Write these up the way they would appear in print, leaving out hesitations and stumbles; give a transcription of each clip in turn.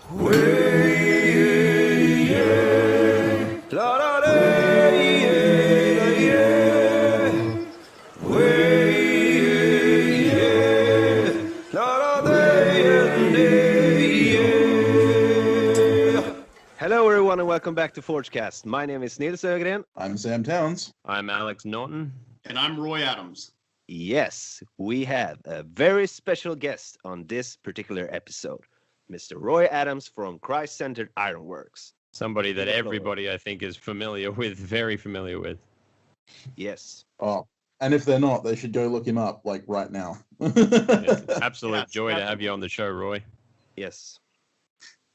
Hello everyone and welcome back to ForgeCast. My name is Nils Ögren. I'm Sam Towns. I'm Alex Norton. And I'm Roy Adams. Yes, we have a very special guest on this particular episode, Mr. Roy Adams from Christ Centered Ironworks. Somebody that everybody, I think, is familiar with, very familiar with. Yes. Oh, and if they're not, they should go look him up, like, right now. Absolute joy to have you on the show, Roy. Yes.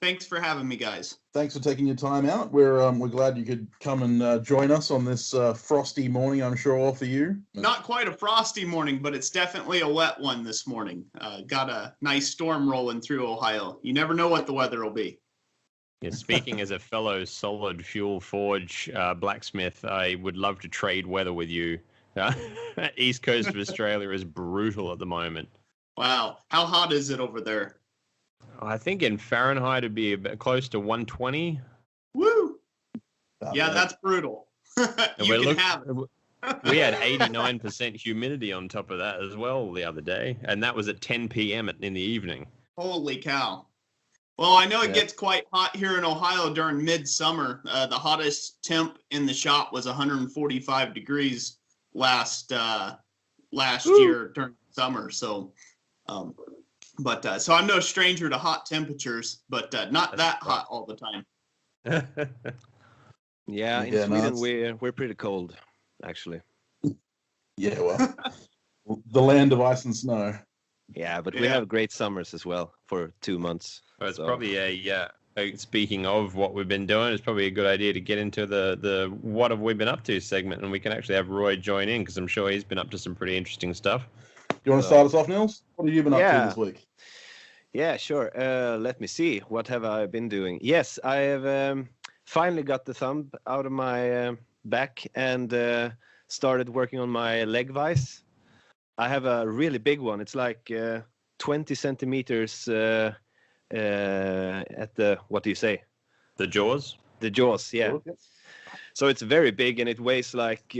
Thanks for having me, guys. Thanks for taking your time out. We're glad you could come and join us on this frosty morning, I'm sure, for you. Not quite a frosty morning, but it's definitely a wet one this morning. Got a nice storm rolling through Ohio. You never know what the weather will be. Yeah, speaking as a fellow solid fuel forge blacksmith, I would love to trade weather with you. East coast of Australia is brutal at the moment. Wow. How hot is it over there? I think in Fahrenheit it'd be about close to 120. Woo! Yeah, that's brutal. You can have it. We had 89% humidity on top of that as well the other day, and that was at 10 p.m. in the evening. Holy cow. Well, I know it gets quite hot here in Ohio during midsummer. The hottest temp in the shop was 145 degrees last year during summer. So, so I'm no stranger to hot temperatures, but not that hot all the time. Yeah, in Sweden we're pretty cold, actually. Yeah, well, the land of ice and snow. Yeah, but we have great summers as well for 2 months. Well, it's probably speaking of what we've been doing, it's probably a good idea to get into the what have we been up to segment, and we can actually have Roy join in because I'm sure he's been up to some pretty interesting stuff. Do you want to start us off, Nils? What have you been up to this week? Yeah, sure. Let me see. What have I been doing? Yes, I have finally got the thumb out of my back and started working on my leg vise. I have a really big one. It's like 20 centimeters at the, what do you say? The jaws? The jaws, yeah. Okay. So it's very big and it weighs like,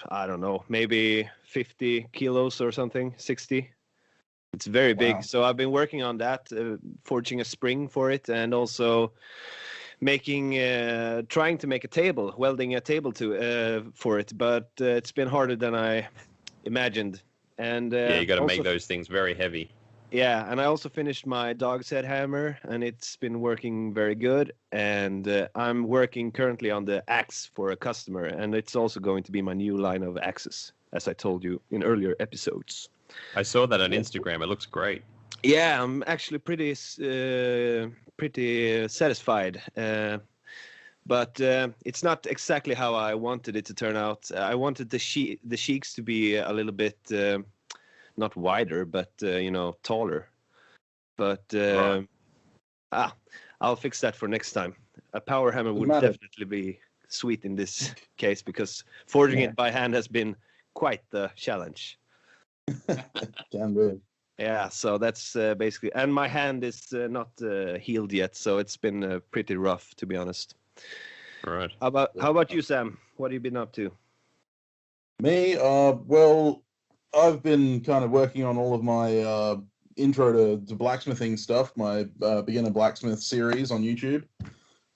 I don't know, maybe 50 kilos or something, 60. It's very big. So I've been working on that, forging a spring for it, and also trying to make a table, welding a table for it. But it's been harder than I imagined. And you got to make those things very heavy. Yeah, and I also finished my dog's head hammer, and it's been working very good. And I'm working currently on the axe for a customer, and it's also going to be my new line of axes, as I told you in earlier episodes. I saw that on Instagram. It looks great. Yeah, I'm actually pretty satisfied. But it's not exactly how I wanted it to turn out. I wanted the cheeks to be a little bit not wider, but taller. But I'll fix that for next time. A power hammer would definitely be sweet in this case because forging it by hand has been quite the challenge. Damn good. Yeah, so that's basically, and my hand is not healed yet, so it's been pretty rough, to be honest. Right. How about you, Sam? What have you been up to? Me, well, I've been kind of working on all of my intro to blacksmithing stuff, my beginner blacksmith series on YouTube.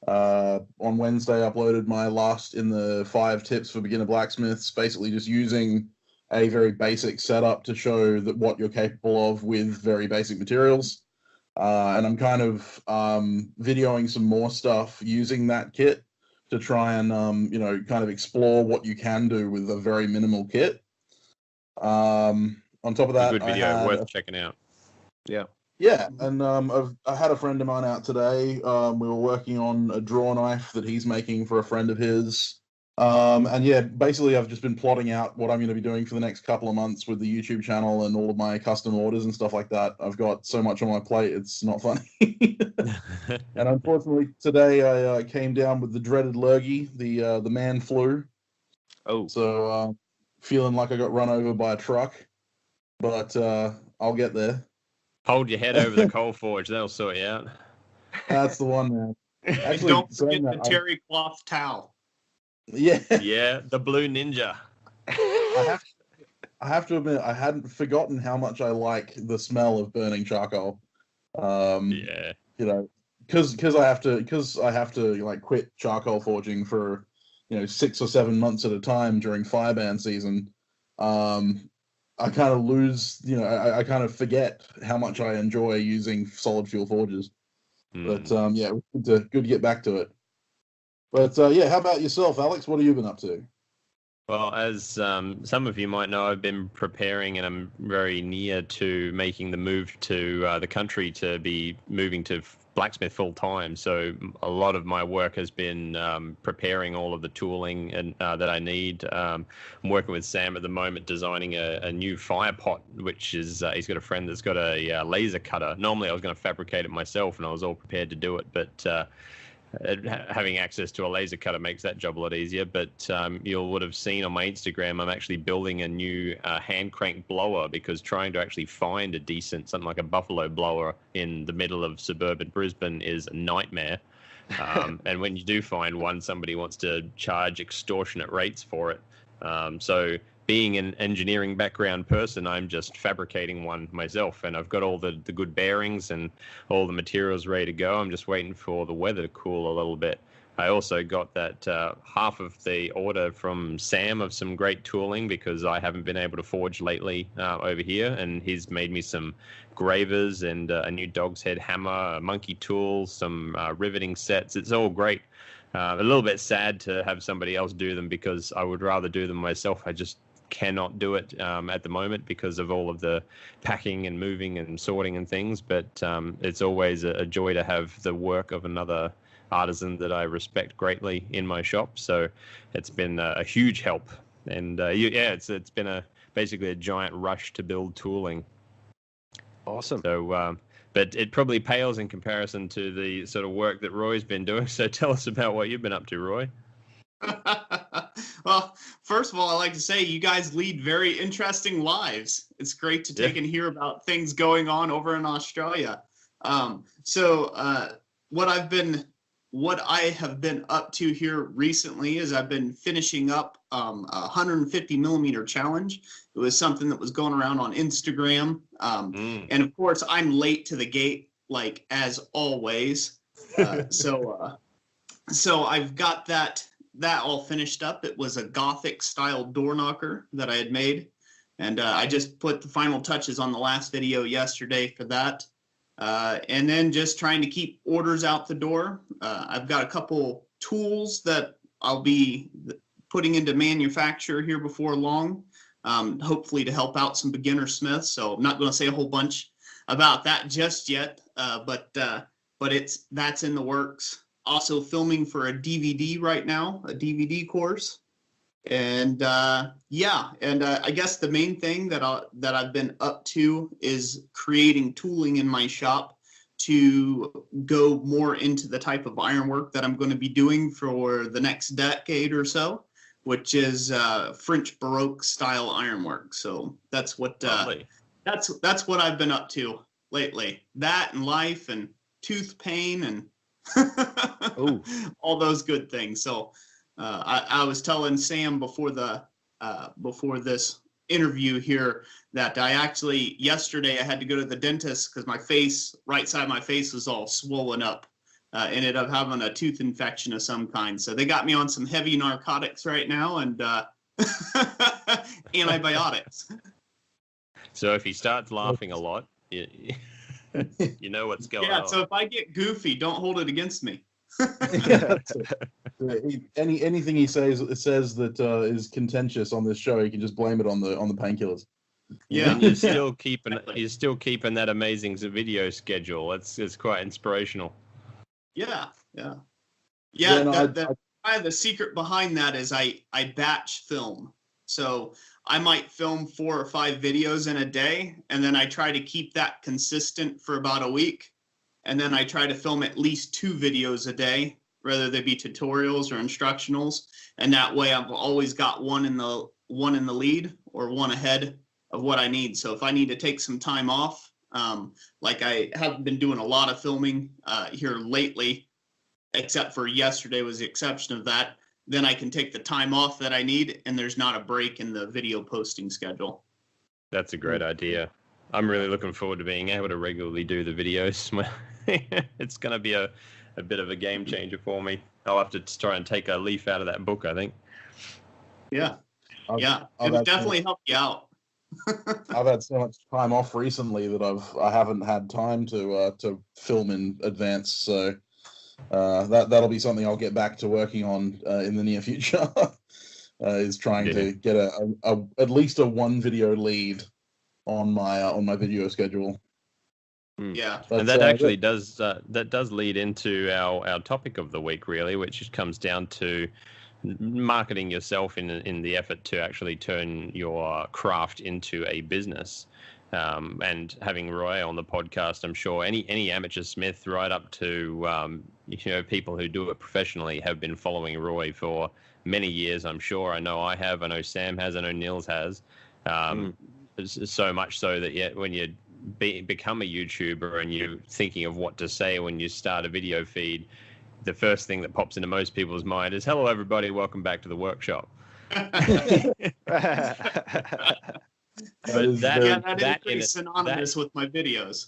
On Wednesday, I uploaded my last in the 5 tips for beginner blacksmiths, basically just using a very basic setup to show that what you're capable of with very basic materials. And I'm kind of videoing some more stuff using that kit to try and, kind of explore what you can do with a very minimal kit. On top of that, good video, worth checking out. Yeah. Yeah, and I had a friend of mine out today. We were working on a draw knife that he's making for a friend of his. And yeah, basically I've just been plotting out what I'm going to be doing for the next couple of months with the YouTube channel and all of my custom orders and stuff like that. I've got so much on my plate, it's not funny. And unfortunately today I came down with the dreaded lurgy, the man flu. Oh. So feeling like I got run over by a truck, but I'll get there. Hold your head over the coal forge, that'll sort you out. That's the one, man. And Actually, don't forget saying the that, terry cloth towel. yeah, Yeah, the blue ninja. I have to admit, I hadn't forgotten how much I like the smell of burning charcoal. Yeah. You know, because I have to like quit charcoal forging for 6 or 7 months at a time during fireban season. I kind of lose, I kind of forget how much I enjoy using solid fuel forges. But yeah, it was good to get back to it. But yeah, how about yourself, Alex? What have you been up to? Well, as some of you might know, I've been preparing and I'm very near to making the move to the country to be moving to blacksmith full time. So a lot of my work has been preparing all of the tooling and that I need. I'm working with Sam at the moment designing a new fire pot, which is he's got a friend that's got a laser cutter. Normally I was going to fabricate it myself and I was all prepared to do it, but having access to a laser cutter makes that job a lot easier. But you would have seen on my Instagram, I'm actually building a new hand crank blower, because trying to actually find a decent, something like a buffalo blower in the middle of suburban Brisbane is a nightmare. And when you do find one, somebody wants to charge extortionate rates for it. So being an engineering background person, I'm just fabricating one myself, and I've got all the good bearings and all the materials ready to go. I'm just waiting for the weather to cool a little bit. I also got that half of the order from Sam of some great tooling, because I haven't been able to forge lately over here, and he's made me some gravers and a new dog's head hammer, a monkey tool, some riveting sets. It's all great. A little bit sad to have somebody else do them, because I would rather do them myself. I just cannot do it at the moment because of all of the packing and moving and sorting and things. But it's always a joy to have the work of another artisan that I respect greatly in my shop. So it's been a huge help. And it's been basically a giant rush to build tooling. Awesome. So, but it probably pales in comparison to the sort of work that Roy's been doing. So tell us about what you've been up to, Roy. Well, first of all, I like to say you guys lead very interesting lives. It's great to take and hear about things going on over in Australia. What I have been up to here recently is I've been finishing up a 150 millimeter challenge. It was something that was going around on Instagram. And of course, I'm late to the gate, like as always. So I've got that all finished up. It was a Gothic style door knocker that I had made. And I just put the final touches on the last video yesterday for that. And then just trying to keep orders out the door. I've got a couple tools that I'll be putting into manufacture here before long, hopefully to help out some beginner smiths. So I'm not going to say a whole bunch about that just yet, but that's in the works. Also filming for a DVD right now, a DVD course. And I guess the main thing that I've been up to is creating tooling in my shop to go more into the type of ironwork that I'm going to be doing for the next decade or so, which is French Baroque style ironwork. So that's what that's what I've been up to lately. That and life and tooth pain and all those good things. So I was telling Sam before this interview here that yesterday I had to go to the dentist because my right side of my face was all swollen up. Ended up having a tooth infection of some kind. So they got me on some heavy narcotics right now and antibiotics. So if he starts laughing a lot, you know what's going on. Yeah, so if I get goofy, don't hold it against me. Anything he says that is contentious on this show, you can just blame it on the painkillers. Yeah, and you're still keeping that amazing video schedule. It's quite inspirational. Yeah. No, the secret behind that is I batch film. So I might film 4 or 5 videos in a day, and then I try to keep that consistent for about a week. And then I try to film at least 2 videos a day, whether they be tutorials or instructionals. And that way I've always got one in the lead or one ahead of what I need. So if I need to take some time off, Like I haven't been doing a lot of filming here lately, except for yesterday was the exception of that. Then I can take the time off that I need, and there's not a break in the video posting schedule. That's a great idea. I'm really looking forward to being able to regularly do the videos. It's going to be a bit of a game changer for me. I'll have to try and take a leaf out of that book, I think. Yeah. It would definitely help you out. I've had so much time off recently that I haven't had time to film in advance. So that'll be something I'll get back to working on in the near future. Is trying to get at least a one video lead on my video schedule. Yeah, But, and that actually does lead into our topic of the week, really, which comes down to marketing yourself in the effort to actually turn your craft into a business. And having Roy on the podcast, I'm sure any amateur smith, right up to people who do it professionally, have been following Roy for many years. I'm sure. I know I have. I know Sam has. I know Nils has. So much so that when you become a YouTuber and you're thinking of what to say when you start a video feed, the first thing that pops into most people's mind is, "Hello, everybody. Welcome back to the workshop." That is pretty synonymous with my videos.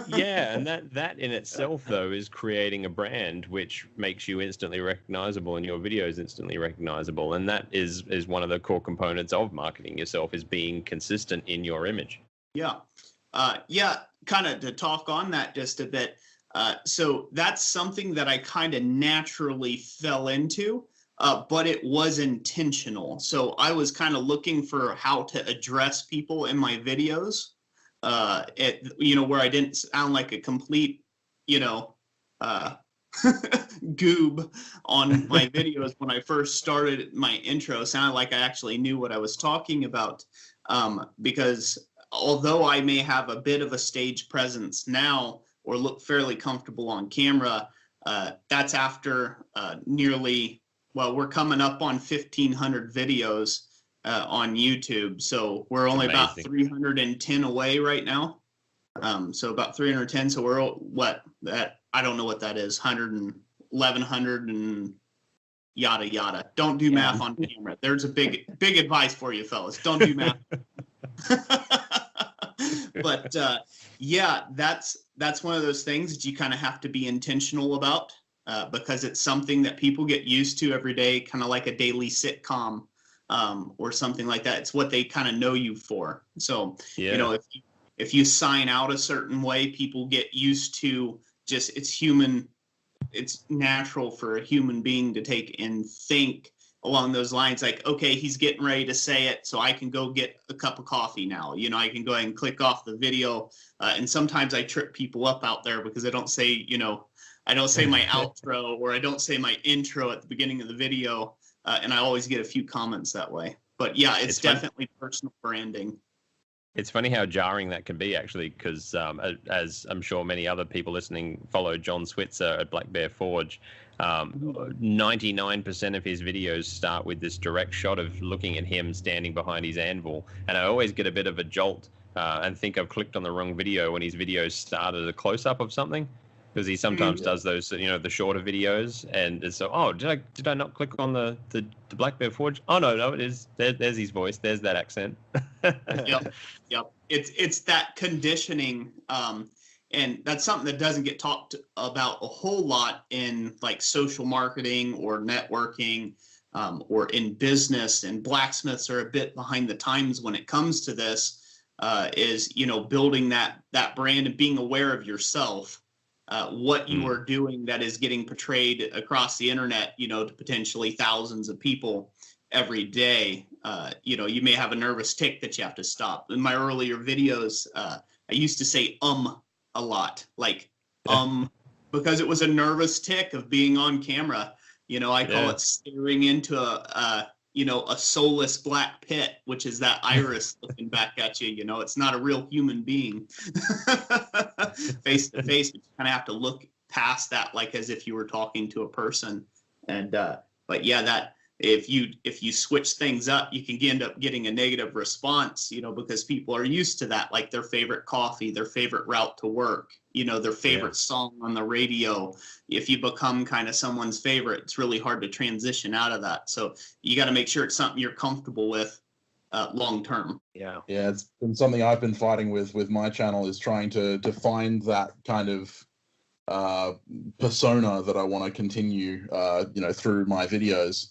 Yeah, and that in itself, though, is creating a brand which makes you instantly recognizable and your videos instantly recognizable. And that is one of the core components of marketing yourself, is being consistent in your image. Yeah. Kind of to talk on that just a bit. So that's something that I kind of naturally fell into. But it was intentional. So I was kind of looking for how to address people in my videos, where I didn't sound like a complete, goob on my videos. When I first started my intro, it sounded like I actually knew what I was talking about. Because although I may have a bit of a stage presence now or look fairly comfortable on camera, that's after we're coming up on 1,500 videos on YouTube. So we're only about 310 away right now. So about 310. So we're I don't know what that is. 1,100 and yada, yada. Don't do math on camera. There's a big advice for you fellas. Don't do math. But that's one of those things that you kind of have to be intentional about. Because it's something that people get used to every day, kind of like a daily sitcom or something like that. It's what they kind of know you for. So, if you sign out a certain way, people get used to it's human. It's natural for a human being to take and think along those lines, like, okay, he's getting ready to say it, so I can go get a cup of coffee now. I can go ahead and click off the video. And sometimes I trip people up out there because I don't say, I don't say my outro or I don't say my intro at the beginning of the video, and I always get a few comments that way. But yeah, it's definitely personal branding. It's funny how jarring that can be, actually, because as I'm sure many other people listening follow John Switzer at Black Bear Forge, 99% of his videos start with this direct shot of looking at him standing behind his anvil, and I always get a bit of a jolt and think I've clicked on the wrong video when his videos start at a close-up of something. Because he sometimes does those, the shorter videos, and so, did I not click on the Black Bear Forge? Oh no, it is. There's his voice. There's that accent. Yep. It's that conditioning, and that's something that doesn't get talked about a whole lot in like social marketing or networking, or in business. And blacksmiths are a bit behind the times when it comes to this. Is building that brand and being aware of yourself. What you are doing that is getting portrayed across the internet, to potentially thousands of people every day. You may have a nervous tick that you have to stop. In my earlier videos, I used to say a lot, like because it was a nervous tick of being on camera. I call it staring into a soulless black pit, which is that iris looking back at you. It's not a real human being face to face. You kind of have to look past that, like as if you were talking to a person. And but yeah, If you switch things up, you can end up getting a negative response, because people are used to that, like their favorite coffee, their favorite route to work, their favorite song on the radio. If you become kind of someone's favorite, it's really hard to transition out of that. So you got to make sure it's something you're comfortable with long term. Yeah, it's been something I've been fighting with my channel, is trying to find that kind of persona that I want to continue, through my videos.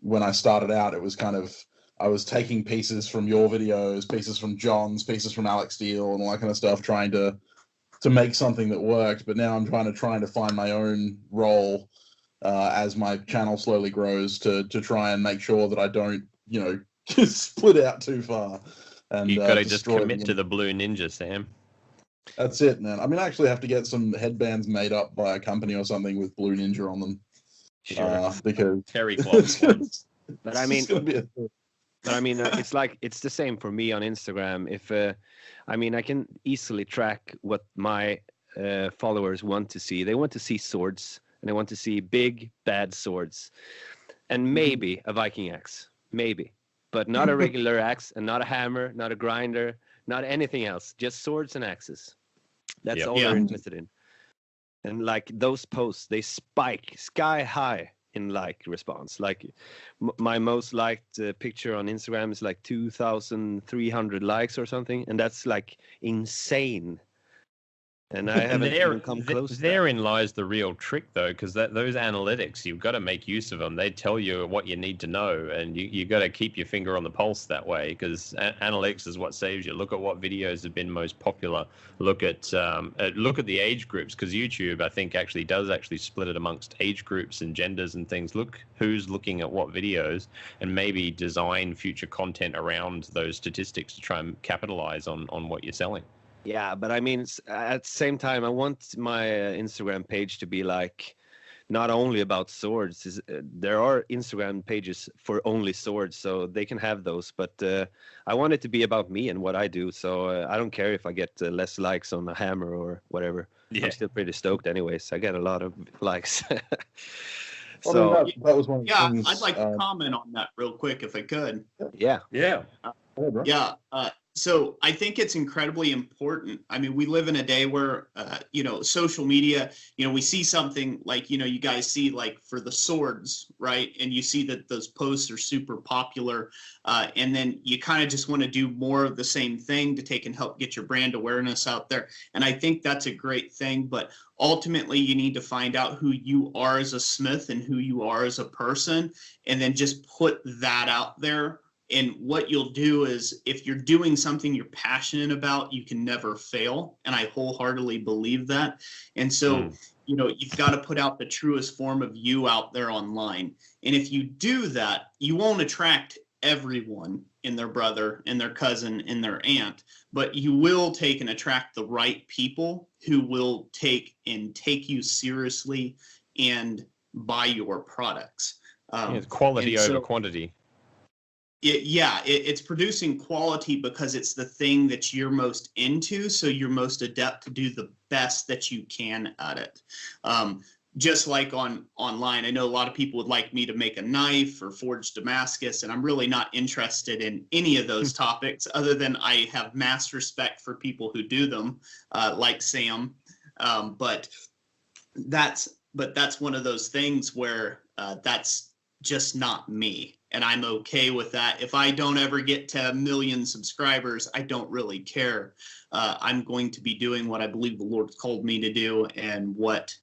When I started out, it was kind of, I was taking pieces from your videos, pieces from John's, pieces from Alex Steele, and all that kind of stuff, trying to make something that worked. But now I'm trying to find my own role as my channel slowly grows, to try and make sure that I don't, split out too far. And you've got to just commit to the Blue Ninja, Sam. That's it, man. I mean, I actually have to get some headbands made up by a company or something with Blue Ninja on them. Sure. Because Terry Cloth ones. But I mean, it's the same for me on Instagram. If I can easily track what my followers want to see. They want to see swords, and they want to see big bad swords, and maybe a Viking axe, maybe, but not a regular axe, and not a hammer, not a grinder, not anything else. Just swords and axes. That's all they're interested in. And like those posts, they spike sky high in like response. Like my most liked picture on Instagram is like 2,300 likes or something, and that's like insane. And I haven't even come close. Therein lies the real trick, though, because those analytics, you've got to make use of them. They tell you what you need to know, and you got to keep your finger on the pulse that way, because analytics is what saves you. Look at what videos have been most popular. Look at the age groups, because YouTube, I think, does split it amongst age groups and genders and things. Look who's looking at what videos, and maybe design future content around those statistics to try and capitalize on what you're selling. Yeah, but I mean, at the same time, I want my Instagram page to be like not only about swords. There are Instagram pages for only swords, so they can have those. But I want it to be about me and what I do. So I don't care if I get less likes on a hammer or whatever. Yeah. I'm still pretty stoked anyways. I get a lot of likes. So that was one of the things, I'd like to comment on that real quick if I could. Yeah. So I think it's incredibly important. I mean, we live in a day where, social media, we see something like, you guys see like for the swords, right? And you see that those posts are super popular. And then you kind of just want to do more of the same thing to take and help get your brand awareness out there. And I think that's a great thing. But ultimately, you need to find out who you are as a smith and who you are as a person, and then just put that out there. And what you'll do is, if you're doing something you're passionate about, you can never fail. And I wholeheartedly believe that. And so, you've got to put out the truest form of you out there online. And if you do that, you won't attract everyone and their brother and their cousin and their aunt, but you will take and attract the right people who will take you seriously and buy your products. Quality over quantity. It's producing quality because it's the thing that you're most into, so you're most adept to do the best that you can at it. Just like online, I know a lot of people would like me to make a knife or forge Damascus, and I'm really not interested in any of those topics, other than I have mass respect for people who do them, like Sam. But that's one of those things where that's just not me. And I'm okay with that. If I don't ever get to 1 million subscribers, I don't really care. I'm going to be doing what I believe the Lord's called me to do, and what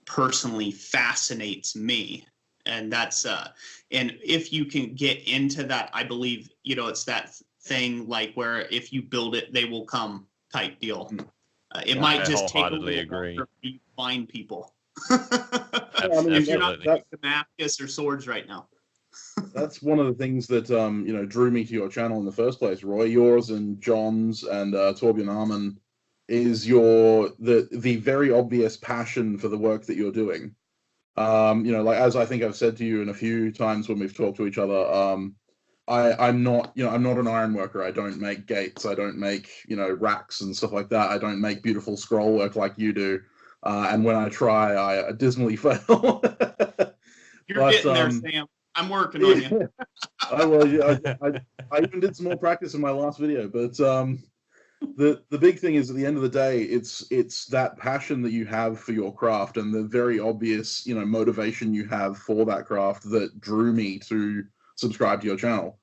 personally fascinates me. And that's and if you can get into that, I believe, it's that thing like where if you build it, they will come type deal. It might just take a little longer for you to find people. If you're not making Damascus or swords right now. That's one of the things that drew me to your channel in the first place, Roy. Yours and John's and Torbjörn Arman is the very obvious passion for the work that you're doing. Like, as I think I've said to you in a few times when we've talked to each other, I'm not an iron worker. I don't make gates. I don't make racks and stuff like that. I don't make beautiful scroll work like you do. And when I try, I dismally fail. You're getting there, Sam. I'm working on you. I even did some more practice in my last video, but the big thing is, at the end of the day, it's that passion that you have for your craft and the very obvious, motivation you have for that craft that drew me to subscribe to your channel.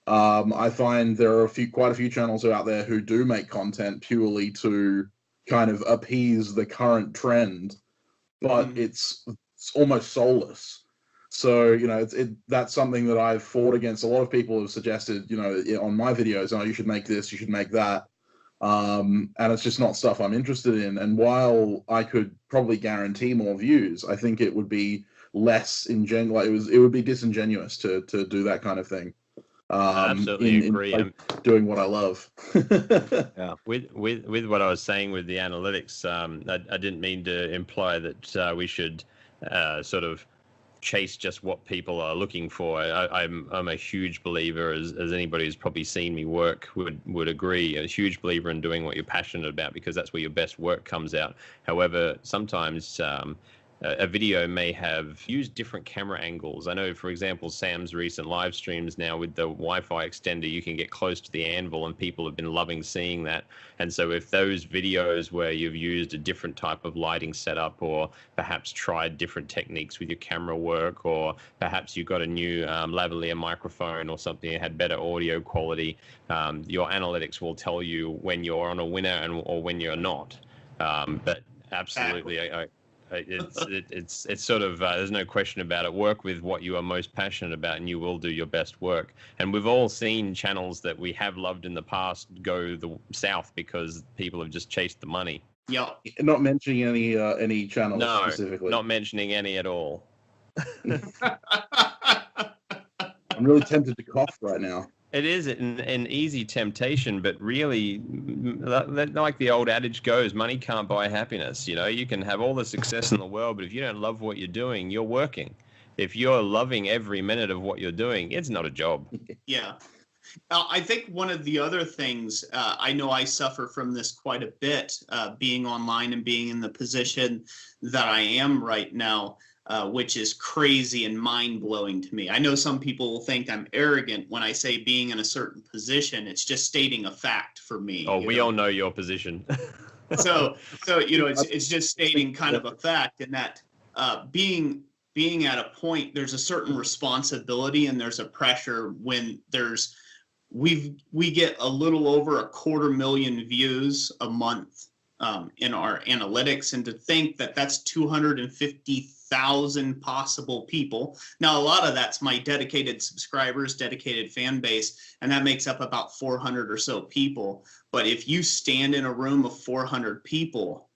I find there are quite a few channels out there who do make content purely to kind of appease the current trend, but it's almost soulless. So, that's something that I've fought against. A lot of people have suggested, on my videos, you should make this, you should make that. And it's just not stuff I'm interested in. And while I could probably guarantee more views, I think it would be less ingenuous. It would be disingenuous to do that kind of thing. I absolutely agree. In doing what I love. Yeah. With what I was saying with the analytics, I didn't mean to imply that we should sort of chase just what people are looking for. I'm a huge believer, as anybody who's probably seen me work would agree, a huge believer in doing what you're passionate about, because that's where your best work comes out. However, sometimes a video may have used different camera angles. I know, for example, Sam's recent live streams now with the Wi-Fi extender, you can get close to the anvil, and people have been loving seeing that. And so if those videos where you've used a different type of lighting setup, or perhaps tried different techniques with your camera work, or perhaps you got a new lavalier microphone or something that had better audio quality, your analytics will tell you when you're on a winner or when you're not. But absolutely, it's sort of there's no question about it. Work with what you are most passionate about, and you will do your best work. And we've all seen channels that we have loved in the past go south because people have just chased the money. Yeah. Not mentioning any channels specifically. Not mentioning any at all. I'm really tempted to cough right now. It is an easy temptation, but really, like the old adage goes, money can't buy happiness. You can have all the success in the world, but if you don't love what you're doing, you're working. If you're loving every minute of what you're doing, it's not a job. Yeah. I think one of the other things, I know I suffer from this quite a bit, being online and being in the position that I am right now. Which is crazy and mind-blowing to me. I know some people will think I'm arrogant when I say being in a certain position. It's just stating a fact for me. Oh, we all know your position. so it's just stating kind of a fact, and that being at a point, there's a certain responsibility and there's a pressure when we get a little over 250,000 views a month in our analytics, and to think that that's 250,000 possible people. Now, a lot of that's my dedicated subscribers, dedicated fan base, and that makes up about 400 or so people. But if you stand in a room of 400 people,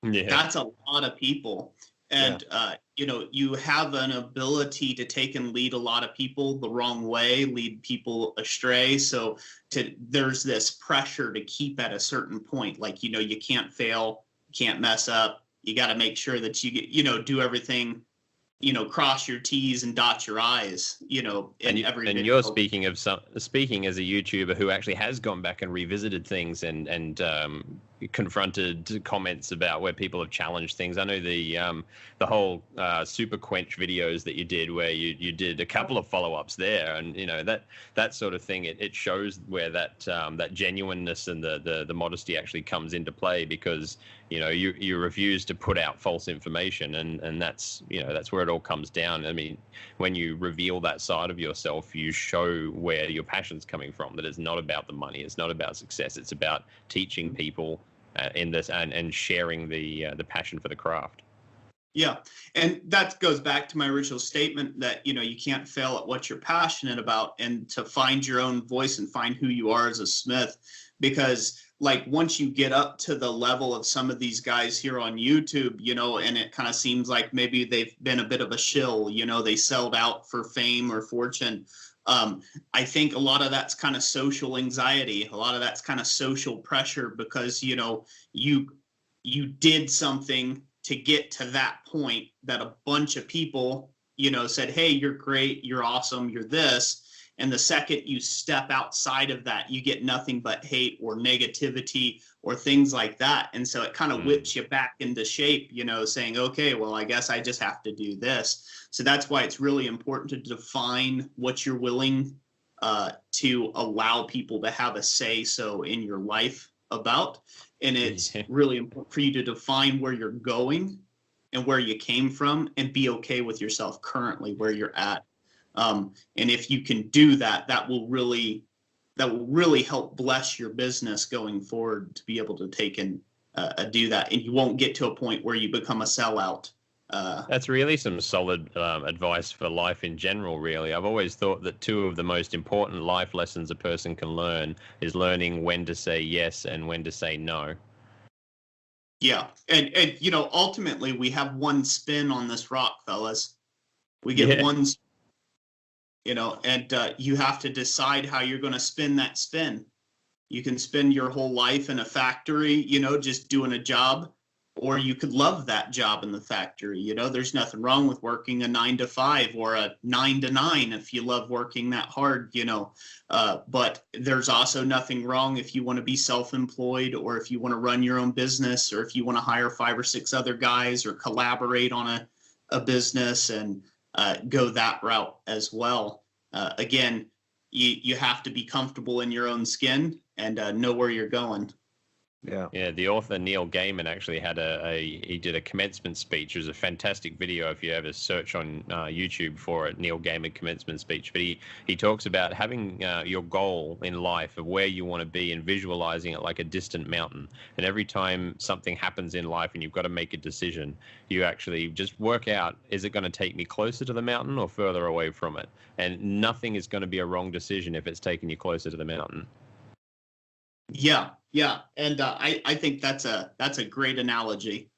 that's a lot of people. And, you have an ability to take and lead a lot of people the wrong way, lead people astray. So there's this pressure to keep at a certain point. Like, you can't fail, can't mess up. You got to make sure that you get, do everything, cross your T's and dot your I's, and you're speaking as a YouTuber who actually has gone back and revisited things and confronted comments about where people have challenged things. I know the whole Super Quench videos that you did, where you did a couple of follow-ups there, and that sort of thing. It shows where that genuineness and the modesty actually comes into play, because you refuse to put out false information, and that's where it all comes down. I mean, when you reveal that side of yourself, you show where your passion's coming from. That it's not about the money, it's not about success, it's about teaching people in this and sharing the passion for the craft. Yeah, and that goes back to my original statement that you can't fail at what you're passionate about, and to find your own voice and find who you are as a smith. Because like, once you get up to the level of some of these guys here on YouTube, and it kind of seems like maybe they've been a bit of a shill, they sold out for fame or fortune. I think a lot of that's kind of social anxiety. A lot of that's kind of social pressure, because, you did something to get to that point that a bunch of people, said, hey, you're great, you're awesome, you're this. And the second you step outside of that, you get nothing but hate or negativity or things like that. And so it kind of whips you back into shape, you know, saying, okay, well, I guess I just have to do this. So that's why it's really important to define what you're willing to allow people to have a say so in your life about. And it's really important for you to define where you're going and where you came from, and be okay with yourself currently where you're at. And if you can do that, that will really help bless your business going forward, to be able to take and do that. And you won't get to a point where you become a sellout. That's really some solid advice for life in general, really. I've always thought that two of the most important life lessons a person can learn is learning when to say yes and when to say no. Yeah. And you know, ultimately we have one spin on this rock, fellas. We get one, you know, and you have to decide how you're going to spin that spin. You can spend your whole life in a factory, you know, just doing a job, or you could love that job in the factory. You know, there's nothing wrong with working a 9 to 5 or a 9 to 9 if you love working that hard, you know. But there's also nothing wrong if you want to be self-employed, or if you want to run your own business, or if you want to hire 5 or 6 other guys, or collaborate on a business and go that route as well. Again, you have to be comfortable in your own skin and know where you're going. Yeah. The author Neil Gaiman actually had he did a commencement speech. It was a fantastic video if you ever search on YouTube for it, Neil Gaiman commencement speech. But he talks about having your goal in life of where you want to be and visualizing it like a distant mountain. And every time something happens in life and you've got to make a decision, you actually just work out, is it going to take me closer to the mountain or further away from it? And nothing is going to be a wrong decision if it's taking you closer to the mountain. Yeah, and I think that's a great analogy.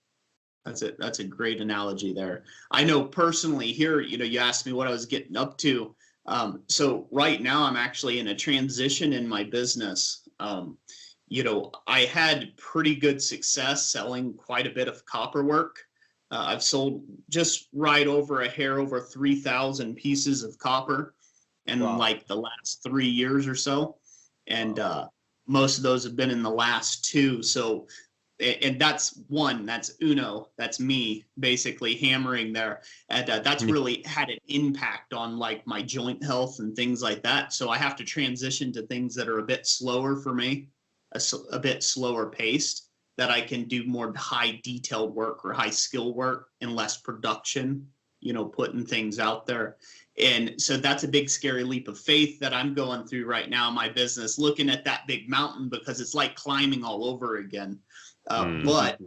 That's a great analogy there. I know personally here, you know, you asked me what I was getting up to. So right now I'm actually in a transition in my business. You know, I had pretty good success selling quite a bit of copper work. I've sold just right over a hair over 3,000 pieces of copper in like the last 3 years or so. And most of those have been in the last 2. So, and that's uno, that's me basically hammering there. And that's really had an impact on like my joint health and things like that. So I have to transition to things that are a bit slower for me, a bit slower paced, that I can do more high detailed work or high skill work and less production, you know, putting things out there. And so that's a big, scary leap of faith that I'm going through right now in my business, looking at that big mountain, because it's like climbing all over again. But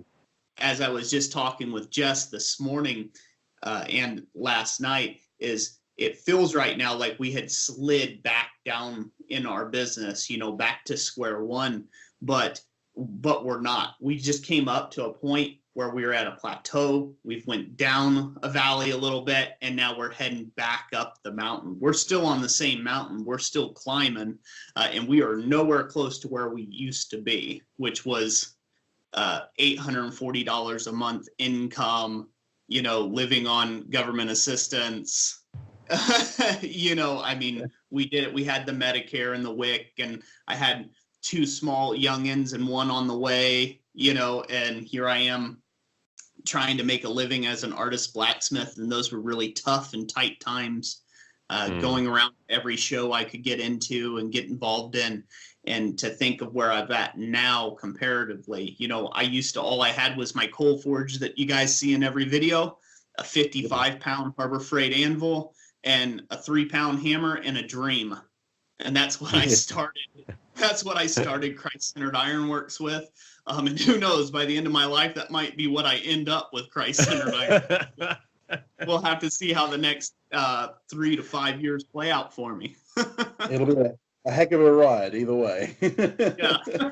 as I was just talking with Jess this morning and last night, is it feels right now like we had slid back down in our business, you know, back to square one, but we're not. We just came up to a point where we were at a plateau. We've went down a valley a little bit, and now we're heading back up the mountain. We're still on the same mountain. We're still climbing, and we are nowhere close to where we used to be, which was $840 a month income, you know, living on government assistance. You know, I mean, we did it. We had the Medicare and the WIC, and I had 2 small youngins and 1 on the way, you know, and here I am trying to make a living as an artist blacksmith. And those were really tough and tight times, going around every show I could get into and get involved in. And to think of where I'm at now comparatively, you know, all I had was my coal forge that you guys see in every video, a 55-pound Harbor Freight anvil, and a 3-pound hammer, and a dream. And that's what I started. That's what I started Christ Centered Ironworks with. And who knows, by the end of my life, that might be what I end up with Christ Centered Ironworks. We'll have to see how the next 3 to 5 years play out for me. It'll be a heck of a ride either way. Yeah.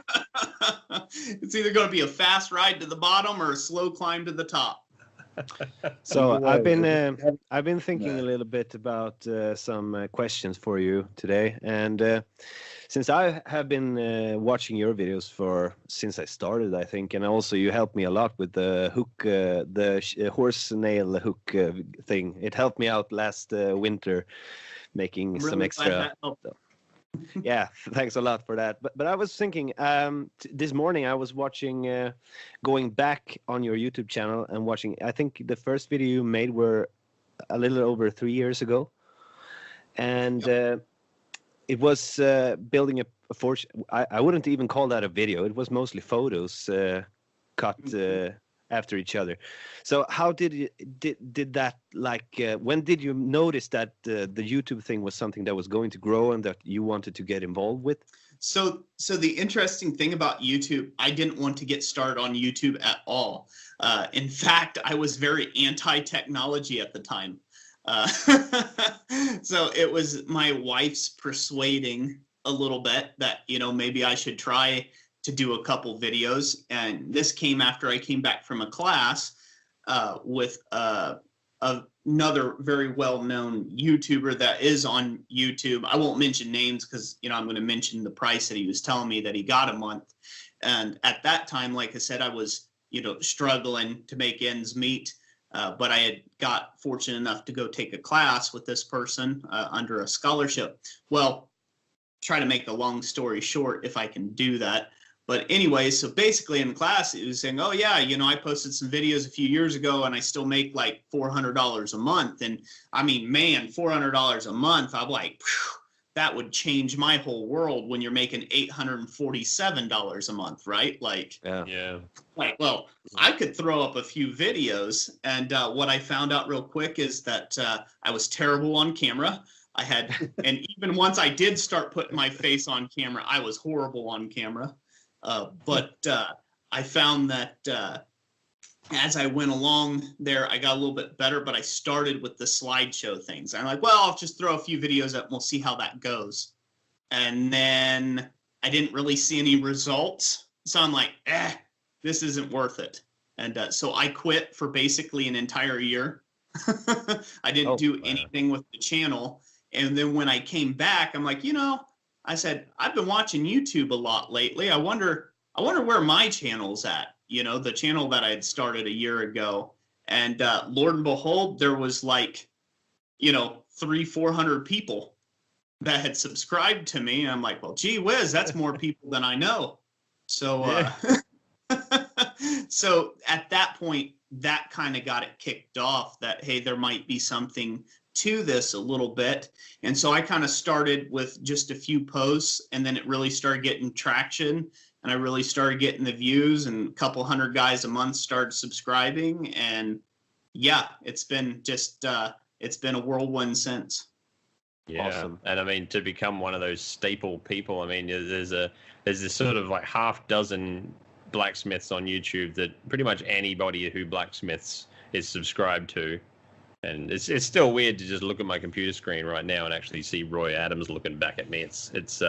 It's either going to be a fast ride to the bottom or a slow climb to the top. So I've been thinking a little bit about some questions for you today, and since I have been watching your videos since I started, I think, and also you helped me a lot with the hook, horse nail hook thing. It helped me out last winter making I'm some really extra. glad that helped. Yeah, thanks a lot for that. But I was thinking, this morning I was watching, going back on your YouTube channel and watching. I think the first video you made were a little over 3 years ago, and it was building a forge. I wouldn't even call that a video. It was mostly photos cut after each other. So how did that, like, when did you notice that the YouTube thing was something that was going to grow and that you wanted to get involved with? So the interesting thing about YouTube, I didn't want to get started on YouTube at all. In fact, I was very anti-technology at the time. So it was my wife's persuading a little bit that, maybe I should try to do a couple videos. And this came after I came back from a class with another very well-known YouTuber that is on YouTube. I won't mention names because, I'm going to mention the price that he was telling me that he got a month. And at that time, like I said, I was, struggling to make ends meet. But I had got fortunate enough to go take a class with this person under a scholarship. Well, try to make the long story short if I can do that. But anyway, so basically in class, it was saying, oh, yeah, I posted some videos a few years ago and I still make like $400 a month. And I mean, man, $400 a month, I'm like, that would change my whole world when you're making $847 a month, right? Like, yeah. Like, well, I could throw up a few videos. And what I found out real quick is that I was terrible on camera. And even once I did start putting my face on camera, I was horrible on camera. But I found that as I went along there, I got a little bit better, but I started with the slideshow things. I'm like, well, I'll just throw a few videos up and we'll see how that goes. And then I didn't really see any results. So I'm like, this isn't worth it. And so I quit for basically an entire year. I didn't do anything with the channel. And then when I came back, I'm like, I said, I've been watching YouTube a lot lately. I wonder where my channel's at, the channel that I had started a year ago. And Lord and behold, there was like, 300-400 people that had subscribed to me. And I'm like, well, gee whiz, that's more people than I know. So, so at that point, that kind of got it kicked off that, hey, there might be something to this a little bit. And so I kind of started with just a few posts, and then it really started getting traction, and I really started getting the views, and a couple hundred guys a month started subscribing. And yeah, it's been just it's been a whirlwind since. Yeah. Awesome. And I mean, to become one of those staple people, I mean, there's this sort of like half dozen blacksmiths on YouTube that pretty much anybody who blacksmiths is subscribed to. And it's still weird to just look at my computer screen right now and actually see Roy Adams looking back at me. It's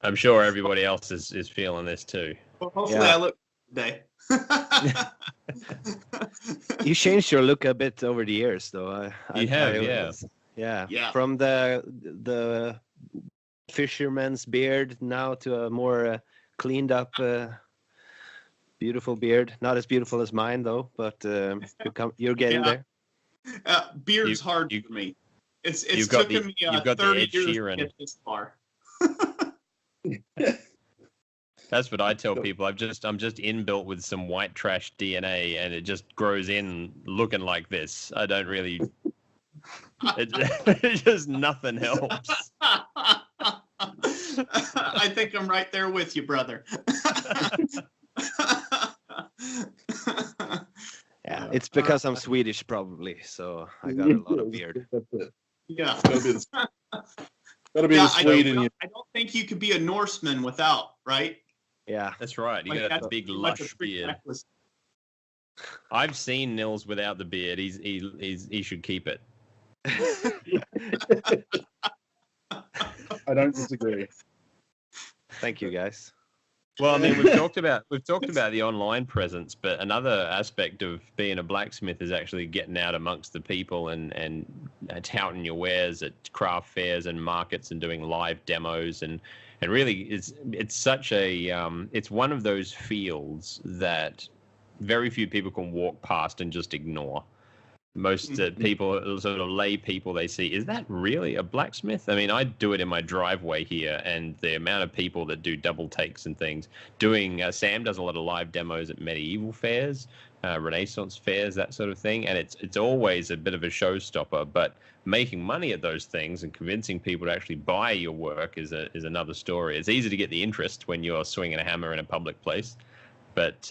I'm sure everybody else is feeling this too. Well, hopefully I look today. You changed your look a bit over the years, though. You have, yeah. From the fisherman's beard now to a more cleaned up, beautiful beard. Not as beautiful as mine, though, but you're getting there. Beard's hard for me. It's taken me 30 years to get this far. That's what I tell people. I'm just inbuilt with some white trash DNA, and it just grows in looking like this. I don't really. It just nothing helps. I think I'm right there with you, brother. Yeah, it's because I'm Swedish, probably. So I got a lot of beard. Yeah. Gotta be the Swede in you. I don't think you could be a Norseman without, right? Yeah, that's right. You got a big lush beard. I've seen Nils without the beard. He should keep it. I don't disagree. Thank you, guys. Well, I mean, we've talked about the online presence, but another aspect of being a blacksmith is actually getting out amongst the people and touting your wares at craft fairs and markets and doing live demos and really it's such a it's one of those fields that very few people can walk past and just ignore. Most people, sort of lay people, they see, is that really a blacksmith? I mean, I do it in my driveway here, and the amount of people that do double takes and things. Sam does a lot of live demos at medieval fairs, Renaissance fairs, that sort of thing, and it's always a bit of a showstopper. But making money at those things and convincing people to actually buy your work is another story. It's easy to get the interest when you're swinging a hammer in a public place, but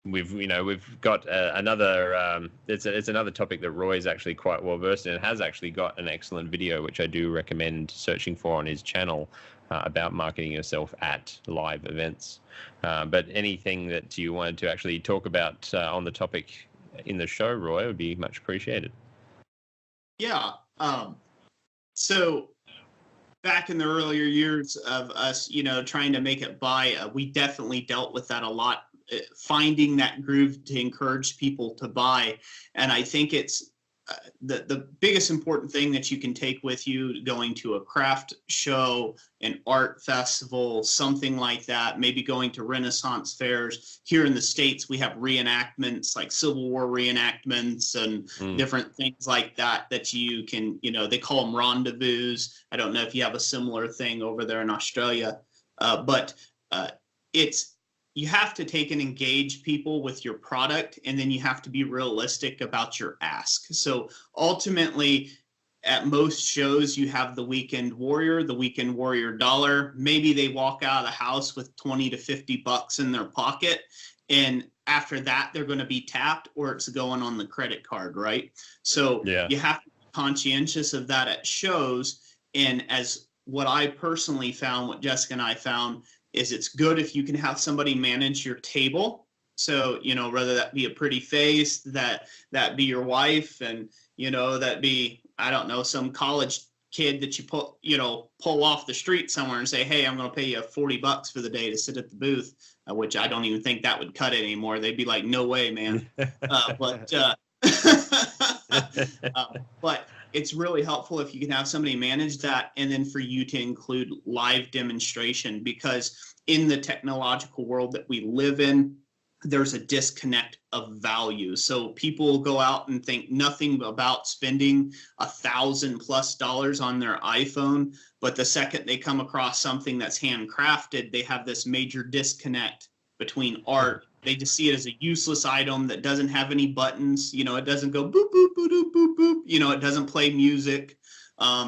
we've got another. It's another topic that Roy's actually quite well versed in, and has actually got an excellent video, which I do recommend searching for on his channel, about marketing yourself at live events. But anything that you wanted to actually talk about on the topic in the show, Roy, would be much appreciated. Yeah. So back in the earlier years of us, trying to make it buy, we definitely dealt with that a lot. Finding that groove to encourage people to buy. And I think it's the biggest important thing that you can take with you going to a craft show, an art festival, something like that, maybe going to Renaissance fairs. Here in the States, we have reenactments, like Civil War reenactments and different things like that you can, they call them rendezvous. I don't know if you have a similar thing over there in Australia, but you have to take and engage people with your product, and then you have to be realistic about your ask. So ultimately, at most shows, you have the weekend warrior dollar. Maybe they walk out of the house with 20 to 50 bucks in their pocket. And after that, they're going to be tapped, or it's going on the credit card, right? So you have to be conscientious of that at shows. And as what I personally found, what Jessica and I found, is it's good if you can have somebody manage your table. So, whether that be a pretty face, that be your wife, and, that be, I don't know, some college kid that you pull off the street somewhere and say, hey, I'm going to pay you $40 for the day to sit at the booth, which I don't even think that would cut it anymore. They'd be like, no way, man. But it's really helpful if you can have somebody manage that, and then for you to include live demonstration, because in the technological world that we live in, there's a disconnect of value. So people go out and think nothing about spending $1,000+ on their iPhone, but the second they come across something that's handcrafted, they have this major disconnect between art. They just see it as a useless item that doesn't have any buttons. It doesn't go boop, boop, boop, boop, boop, boop. It doesn't play music.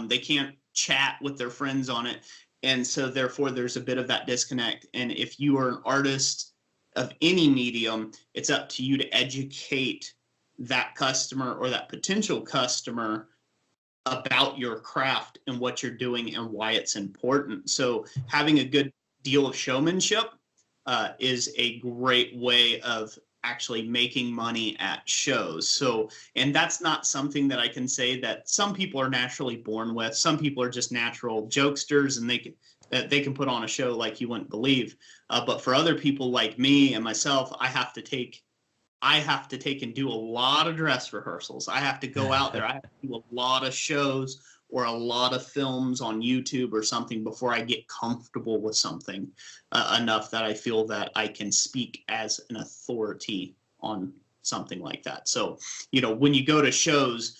They can't chat with their friends on it. And so therefore there's a bit of that disconnect. And if you are an artist of any medium, it's up to you to educate that customer or that potential customer about your craft and what you're doing and why it's important. So having a good deal of showmanship is a great way of actually making money at shows. So, and that's not something that I can say that some people are naturally born with. Some people are just natural jokesters, and they can put on a show like you wouldn't believe. But for other people like me and myself, I have to take and do a lot of dress rehearsals. I have to go out there. I have to do a lot of shows or a lot of films on YouTube or something before I get comfortable with something enough that I feel that I can speak as an authority on something like that. So, when you go to shows,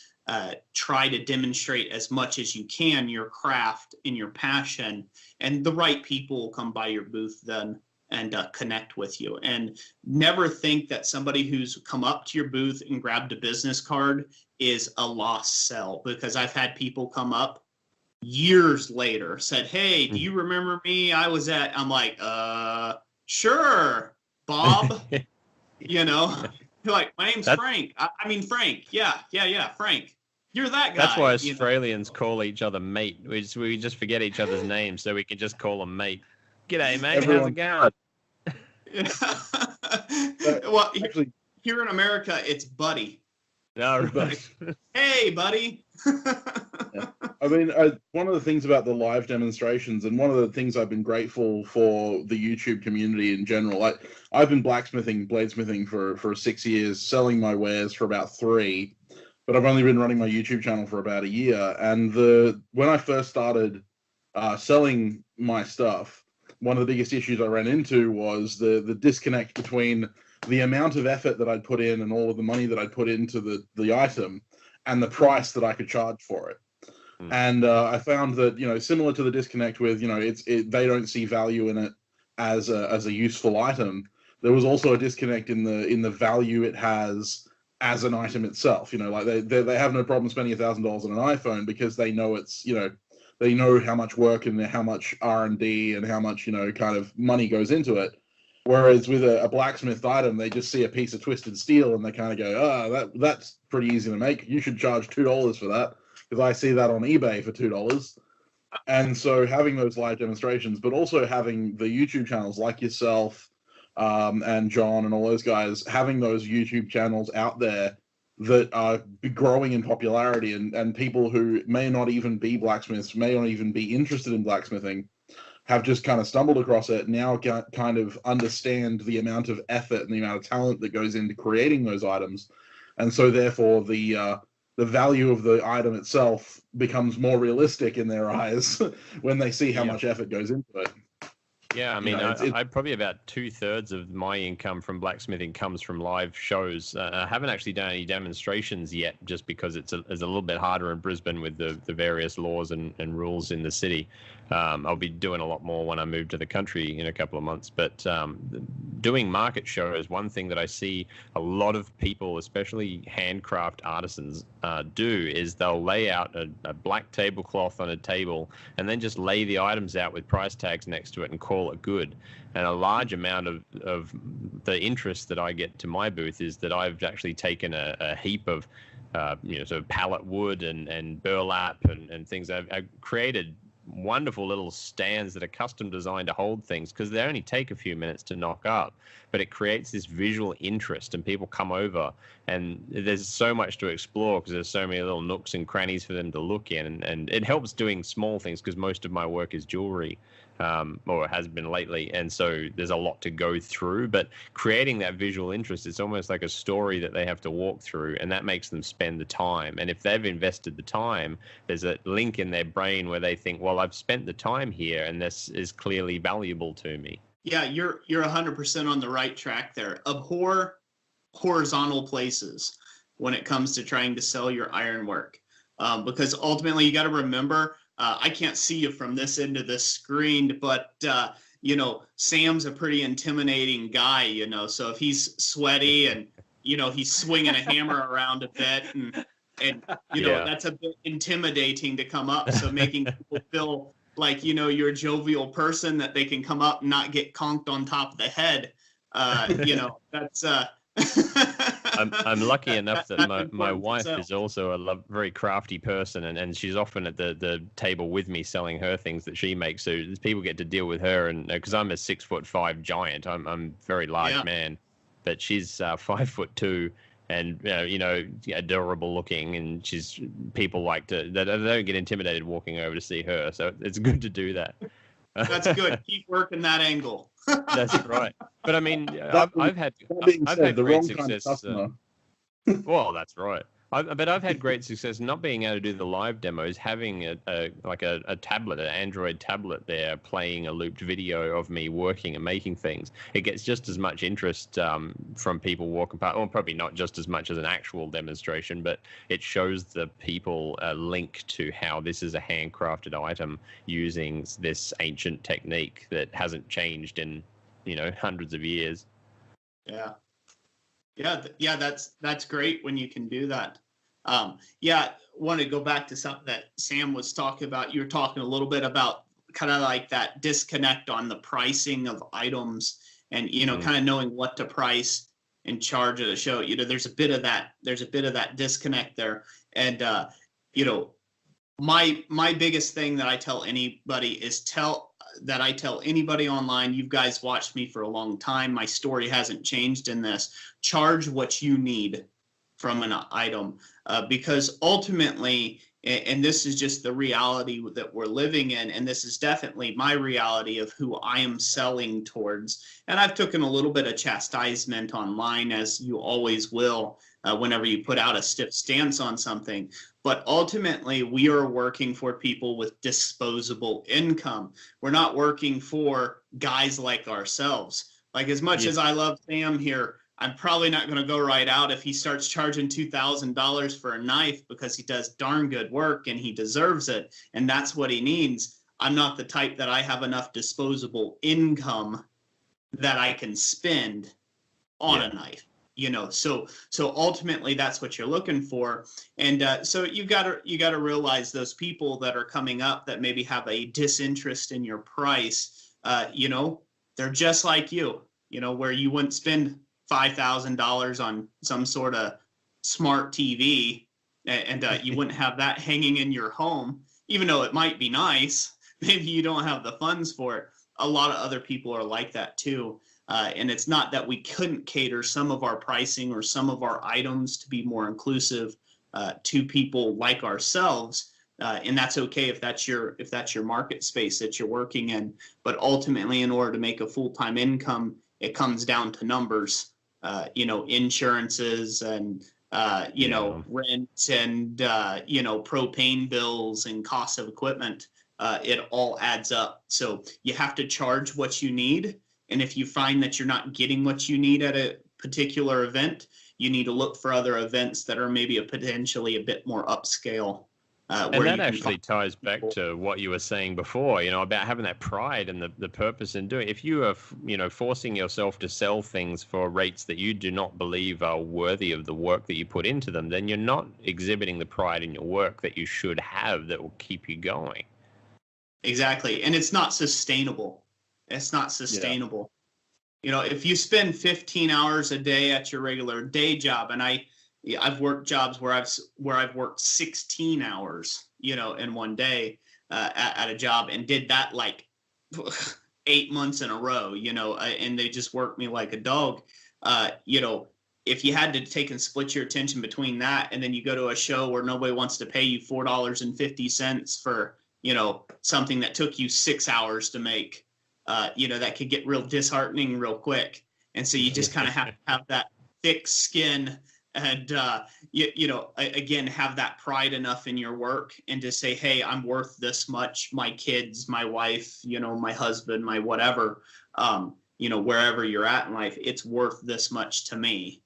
try to demonstrate as much as you can your craft and your passion, and the right people will come by your booth then and connect with you. And never think that somebody who's come up to your booth and grabbed a business card is a lost sell, because I've had people come up years later, said, hey, do you remember me? I'm like, sure, Bob. You're like, my name's Frank. Frank. Yeah, Frank. You're that guy. That's why Australians call each other mate. We just forget each other's names, so we can just call them mate. G'day, mate. How's it going? Well, here in America, it's buddy. No, right. Hey, buddy. Yeah. One of the things about the live demonstrations, and one of the things I've been grateful for the YouTube community in general, I've been bladesmithing for 6 years, selling my wares for about 3, but I've only been running my YouTube channel for about a year. And when I first started selling my stuff, one of the biggest issues I ran into was the disconnect between the amount of effort that I'd put in and all of the money that I'd put into the item and the price that I could charge for it. And I found that, similar to the disconnect with, they don't see value in it as a useful item. There was also a disconnect in the value it has as an item itself. Like they have no problem spending $1,000 on an iPhone because they know it's, they know how much work and how much R&D and how much, kind of money goes into it. Whereas with a blacksmith item, they just see a piece of twisted steel and they kind of go, that's pretty easy to make. You should charge $2 for that, because I see that on eBay for $2. And so having those live demonstrations, but also having the YouTube channels like yourself and John and all those guys, having those YouTube channels out there that are growing in popularity, and people who may not even be blacksmiths, may not even be interested in blacksmithing, have just kind of stumbled across it, now kind of understand the amount of effort and the amount of talent that goes into creating those items. And so therefore the value of the item itself becomes more realistic in their eyes when they see how much effort goes into it. Yeah, I mean, I probably about 2/3 of my income from blacksmithing comes from live shows. I haven't actually done any demonstrations yet, just because it's a little bit harder in Brisbane with the various laws and rules in the city. I'll be doing a lot more when I move to the country in a couple of months. But doing market shows, one thing that I see a lot of people, especially handcraft artisans, do is they'll lay out a black tablecloth on a table and then just lay the items out with price tags next to it and call it good. And a large amount of the interest that I get to my booth is that I've actually taken a heap of sort of pallet wood and burlap and things. I've created wonderful little stands that are custom designed to hold things, because they only take a few minutes to knock up, but it creates this visual interest and people come over, and there's so much to explore because there's so many little nooks and crannies for them to look in, and it helps doing small things, because most of my work is jewelry, or it has been lately, and so there's a lot to go through. But creating that visual interest, it's almost like a story that they have to walk through, and that makes them spend the time. And if they've invested the time, there's a link in their brain where they think, well, I've spent the time here and this is clearly valuable to me. Yeah, you're 100% on the right track there. Abhor horizontal places when it comes to trying to sell your ironwork, because ultimately you got to remember, I can't see you from this end of the screen, but Sam's a pretty intimidating guy, so if he's sweaty and he's swinging a hammer around a bit, and that's a bit intimidating to come up. So making people feel like you're a jovial person, that they can come up and not get conked on top of the head. That's I'm lucky enough that my wife is also a very crafty person, and she's often at the table with me selling her things that she makes. So people get to deal with her, and because I'm a 6'5" giant, I'm a very large man, but she's 5'2" and adorable looking, and people like they don't get intimidated walking over to see her. So it's good to do that. That's good. Keep working that angle. That's right. But I mean, I've had great success. Well, that's right. But I've had great success not being able to do the live demos, having a tablet, an Android tablet there, playing a looped video of me working and making things. It gets just as much interest from people walking past, or probably not just as much as an actual demonstration, but it shows the people a link to how this is a handcrafted item using this ancient technique that hasn't changed in hundreds of years. Yeah, that's great when you can do that. Want to go back to something that Sam was talking about. You were talking a little bit about kind of like that disconnect on the pricing of items, and kind of knowing what to price and charge at a show. There's a bit of that disconnect there, and my biggest thing that I tell anybody is tell anybody online, you guys watched me for a long time, my story hasn't changed in this. Charge what you need from an item, because ultimately And this is just the reality that we're living in. And this is definitely my reality of who I am selling towards. And I've taken a little bit of chastisement online, as you always will, whenever you put out a stiff stance on something. But ultimately, we are working for people with disposable income. We're not working for guys like ourselves. Like, as much as I love Sam here, I'm probably not going to go right out if he starts charging $2,000 for a knife, because he does darn good work and he deserves it. And that's what he needs. I'm not the type that I have enough disposable income that I can spend on a knife, you know. So ultimately that's what you're looking for. And so you got to realize those people that are coming up that maybe have a disinterest in your price, you know, they're just like you know, where you wouldn't spend $5,000 on some sort of smart TV, and you wouldn't have that hanging in your home, even though it might be nice. Maybe you don't have the funds for it. A lot of other people are like that too. And it's not that we couldn't cater some of our pricing or some of our items to be more inclusive to people like ourselves. And that's okay if that's your market space that you're working in. But ultimately, in order to make a full-time income, it comes down to numbers. You know, insurances and, you know, rent and, you know, propane bills and cost of equipment. It all adds up. So you have to charge what you need. And if you find that you're not getting what you need at a particular event, you need to look for other events that are maybe potentially a bit more upscale. And that actually ties back to what you were saying before, you know, about having that pride and the purpose in doing it. If you are, you know, forcing yourself to sell things for rates that you do not believe are worthy of the work that you put into them, then you're not exhibiting the pride in your work that you should have that will keep you going. Exactly. And it's not sustainable. It's not sustainable. Yeah. You know, if you spend 15 hours a day at your regular day job, and I've worked jobs where I've worked 16 hours, you know, in one day at a job, and did that like 8 months in a row, you know, and they just worked me like a dog. You know, if you had to take and split your attention between that, and then you go to a show where nobody wants to pay you $4.50 for, you know, something that took you 6 hours to make, you know, that could get real disheartening real quick. And so you just kind of have to have that thick skin. And, you know, again, have that pride enough in your work and to say, hey, I'm worth this much. My kids, my wife, you know, my husband, my whatever, you know, wherever you're at in life, it's worth this much to me.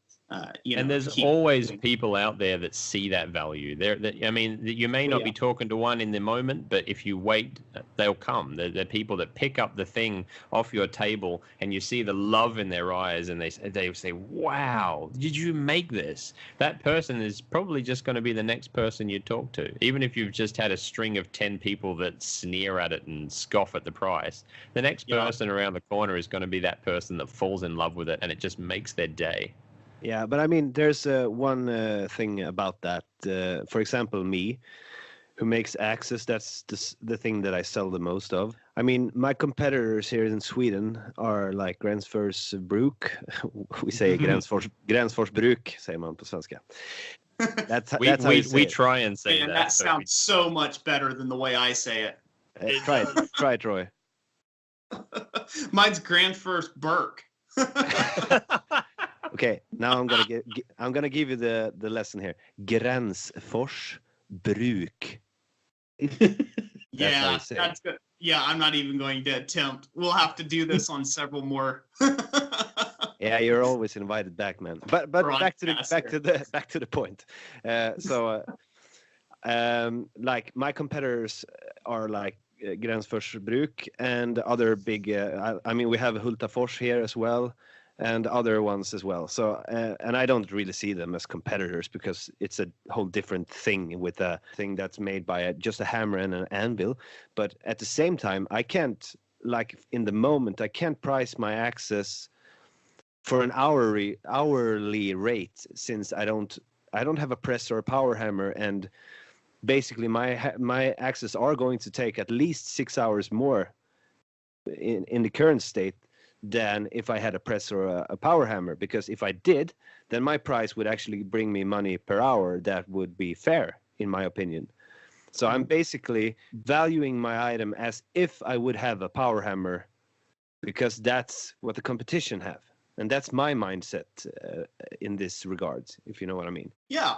You know, and there's always people out there that see that value. I mean, you may not be talking to one in the moment, but if you wait, they'll come. They're people that pick up the thing off your table, and you see the love in their eyes, and they say, "Wow, did you make this?" That person is probably just going to be the next person you talk to, even if you've just had a string of 10 people that sneer at it and scoff at the price. The next person around the corner is going to be that person that falls in love with it, and it just makes their day. Yeah, but I mean, there's one thing about that. For example, me, who makes axes, that's the thing that I sell the most of. I mean, my competitors here in Sweden are like Gränsfors Bruk. We say Gränsfors Bruk, säger man på svenska. That's how we try and say that. That sounds so much better than the way I say it. Try it, Troy. Mine's Gränsfors Burke. Okay, now I'm gonna give you the lesson here. Gränsfors Bruk. Yeah, that's good. Yeah, I'm not even going to attempt. We'll have to do this on several more. Yeah, you're always invited back, man. But back to the point. Like my competitors are like Gränsfors Bruk and other big. I mean, we have Hultafors here as well, and other ones as well. So, and I don't really see them as competitors because it's a whole different thing with a thing that's made by just a hammer and an anvil. But at the same time, I can't, like in the moment, I can't price my axes for an hourly rate, since I don't have a press or a power hammer, and basically my axes are going to take at least 6 hours more in the current state than if I had a press or a power hammer. Because if I did, then my price would actually bring me money per hour that would be fair, in my opinion. So I'm basically valuing my item as if I would have a power hammer, because that's what the competition have. And that's my mindset in this regard, if you know what I mean. Yeah.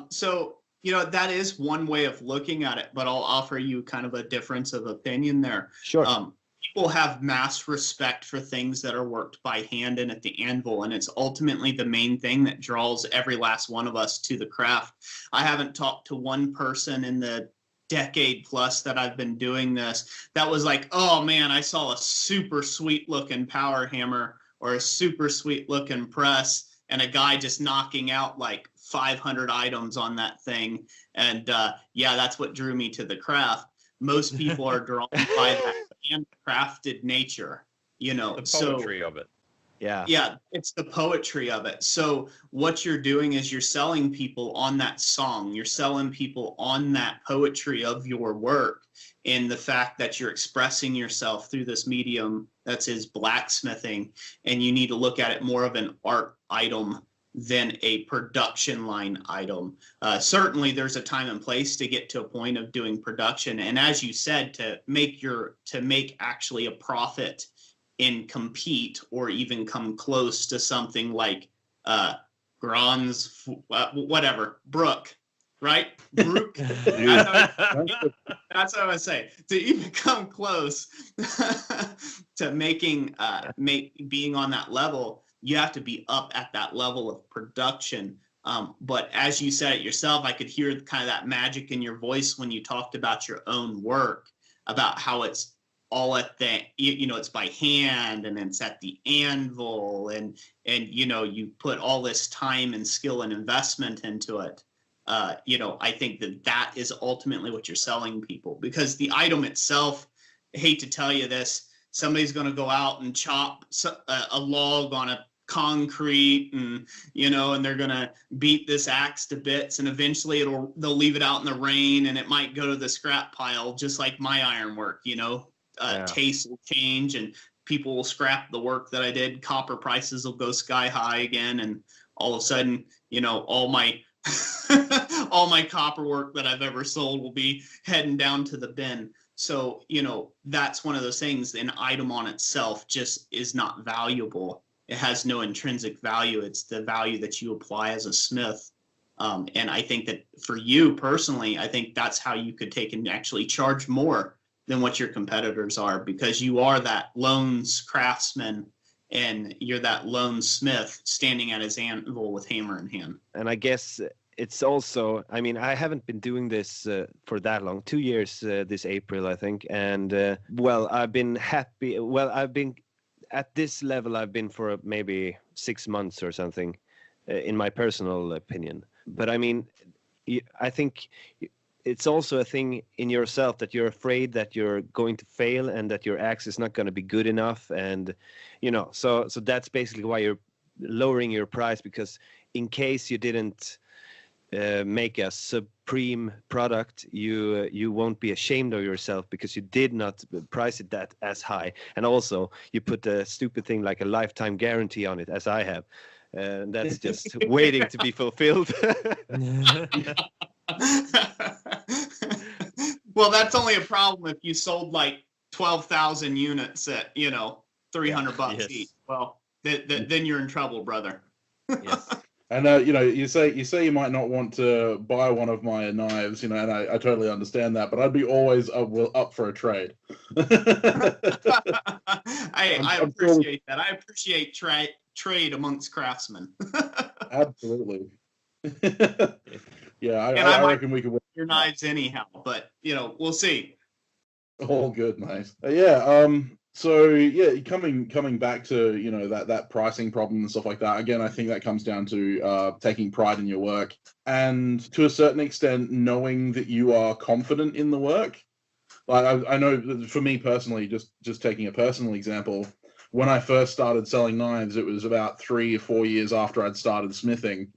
So, that is one way of looking at it, but I'll offer you kind of a difference of opinion there. Sure. People have mass respect for things that are worked by hand and at the anvil, and it's ultimately the main thing that draws every last one of us to the craft. I haven't talked to one person in the decade plus that I've been doing this that was like, oh man, I saw a super sweet looking power hammer or a super sweet looking press and a guy just knocking out like 500 items on that thing. And yeah, that's what drew me to the craft. Most people are drawn by that handcrafted nature, The poetry of it. Yeah, it's the poetry of it. So what you're doing is you're selling people on that song. You're selling people on that poetry of your work, in the fact that you're expressing yourself through this medium that is blacksmithing, and you need to look at it more of an art item than a production line item. Certainly there's a time and place to get to a point of doing production. And as you said, to make actually a profit and compete or even come close to something like Gron's, Brook, right? Brook. That's what I would say. To even come close to making, being on that level, you have to be up at that level of production. But as you said it yourself, I could hear kind of that magic in your voice when you talked about your own work, about how it's all at the, it's by hand and it's at the anvil, and you put all this time and skill and investment into it. I think that is ultimately what you're selling people, because the item itself, I hate to tell you this, somebody's going to go out and chop a log on a concrete, and and they're gonna beat this axe to bits, and eventually they'll leave it out in the rain, and it might go to the scrap pile, just like my ironwork. Taste will change, and people will scrap the work that I did. Copper prices will go sky high again, and all of a sudden, all my all my copper work that I've ever sold will be heading down to the bin. So that's one of those things. An item on itself just is not valuable. It has no intrinsic value. It's the value that you apply as a smith. And I think that for you personally, I think that's how you could take and actually charge more than what your competitors are, because you are that lone craftsman and you're that lone smith standing at his anvil with hammer in hand. And I guess it's also, I haven't been doing this for that long, 2 years this April, I think. And I've been happy. I've been at this level, I've been for maybe 6 months or something, in my personal opinion. But I think it's also a thing in yourself that you're afraid that you're going to fail and that your axe is not going to be good enough. And, so that's basically why you're lowering your price, because in case you didn't make a supreme product, you won't be ashamed of yourself because you did not price it that as high. And also you put a stupid thing like a lifetime guarantee on it, as I have. That's just waiting to be fulfilled. Well, that's only a problem if you sold like 12,000 units at $300 each. Well, then you're in trouble, brother. Yes. And you say you might not want to buy one of my knives, and I totally understand that, but I'd be always up for a trade. I appreciate that. I appreciate trade amongst craftsmen. Absolutely. Yeah, I reckon we could win your knives anyhow, but we'll see. All good, mate. So yeah, coming back to that pricing problem and stuff like that. Again, I think that comes down to taking pride in your work, and to a certain extent, knowing that you are confident in the work. Like I know that for me personally, just taking a personal example, when I first started selling knives, it was about 3 or 4 years after I'd started smithing,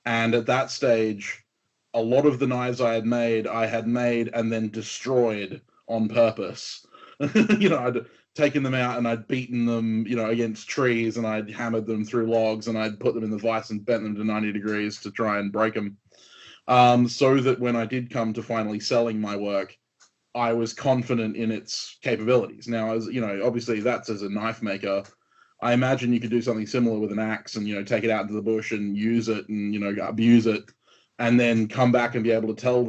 and at that stage, a lot of the knives I had made and then destroyed on purpose. I'd taken them out and I'd beaten them, against trees, and I'd hammered them through logs, and I'd put them in the vise and bent them to 90 degrees to try and break them. so that when I did come to finally selling my work, I was confident in its capabilities. Now, as you know, obviously that's as a knife maker. I imagine you could do something similar with an axe and, take it out into the bush and use it and, abuse it, and then come back and be able to tell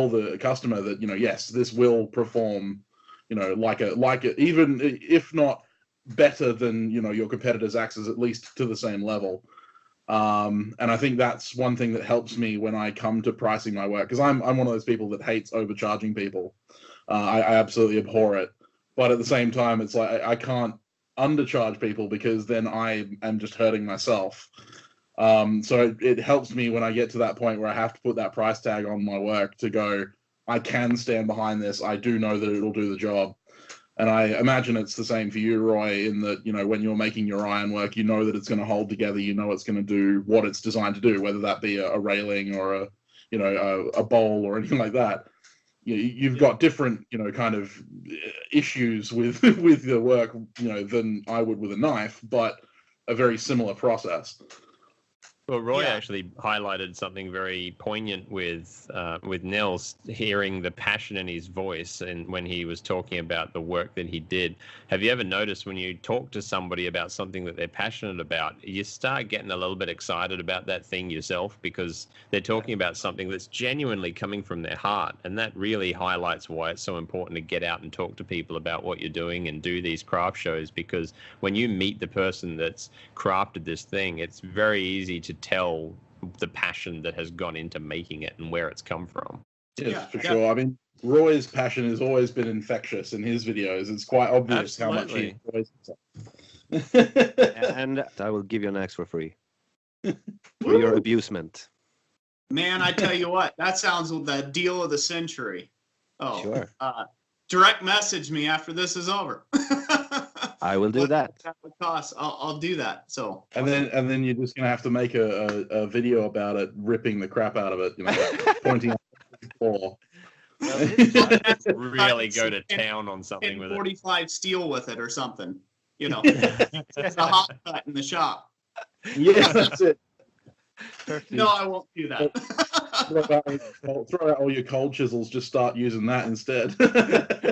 the customer that, yes, this will perform, like a, even if not better than, your competitor's axes, at least to the same level. And I think that's one thing that helps me when I come to pricing my work, because I'm one of those people that hates overcharging people. I absolutely abhor it. But at the same time, it's like I can't undercharge people because then I am just hurting myself. So it helps me when I get to that point where I have to put that price tag on my work to go, I can stand behind this. I do know that it'll do the job. And I imagine it's the same for you, Roy, in that, when you're making your ironwork, you know that it's going to hold together, it's going to do what it's designed to do, whether that be a railing or a bowl or anything like that. You've got different, kind of issues with the work, than I would with a knife, but a very similar process. Well, Roy actually highlighted something very poignant with Nils, hearing the passion in his voice and when he was talking about the work that he did. Have you ever noticed when you talk to somebody about something that they're passionate about, you start getting a little bit excited about that thing yourself because they're talking about something that's genuinely coming from their heart, and that really highlights why it's so important to get out and talk to people about what you're doing and do these craft shows, because when you meet the person that's crafted this thing, it's very easy to tell the passion that has gone into making it and where it's come from. Yes, for sure. I mean, Roy's passion has always been infectious in his videos. It's quite obvious how much he enjoys it. And I will give you an axe for free for your abusement. Man, I tell you what, that sounds like the deal of the century. Oh, sure. Direct message me after this is over. I will do that. I'll do that. So. And then you're just gonna have to make a video about it, ripping the crap out of it, pointing at the floor. Really go to town on something with it. 45 steel with it or something. It's a hot cut in the shop. Yeah, that's it. No, I won't do that. Throw out all your cold chisels. Just start using that instead.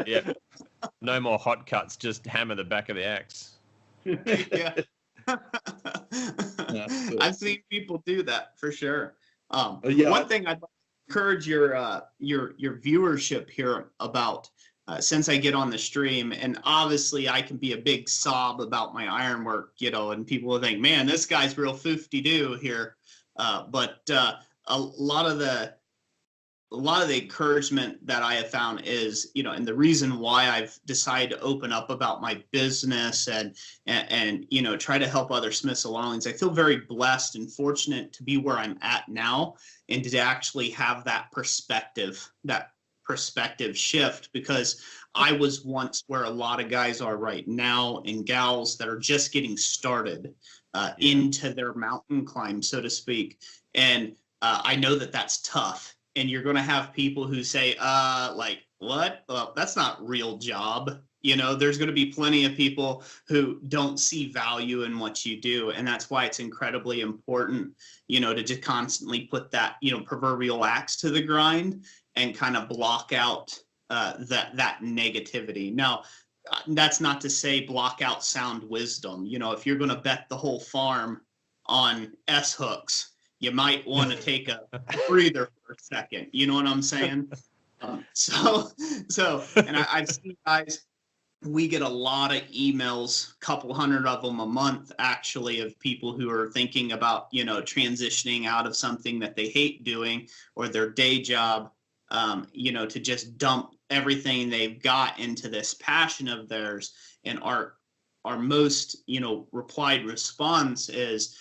Yeah. No more hot cuts. Just hammer the back of the axe. Yeah. I've seen people do that for sure. One thing I'd like to encourage your viewership here about, since I get on the stream, and obviously I can be a big sob about my ironwork, and people will think, man, this guy's real foofy-doo here. But a lot of the encouragement that I have found is, and the reason why I've decided to open up about my business and try to help other smiths along is I feel very blessed and fortunate to be where I'm at now and to actually have that perspective shift, because I was once where a lot of guys are right now and gals that are just getting started into their mountain climb, so to speak. And I know that that's tough. And you're going to have people who say, like, what? Well, that's not real job. There's going to be plenty of people who don't see value in what you do. And that's why it's incredibly important, to just constantly put that, proverbial axe to the grind and kind of block out that negativity. Now, that's not to say block out sound wisdom. If you're going to bet the whole farm on S hooks, you might want to take a breather for a second. You know what I'm saying? And I've seen guys, we get a lot of emails, a couple hundred of them a month, actually, of people who are thinking about, transitioning out of something that they hate doing or their day job, to just dump everything they've got into this passion of theirs. And our most, replied response is,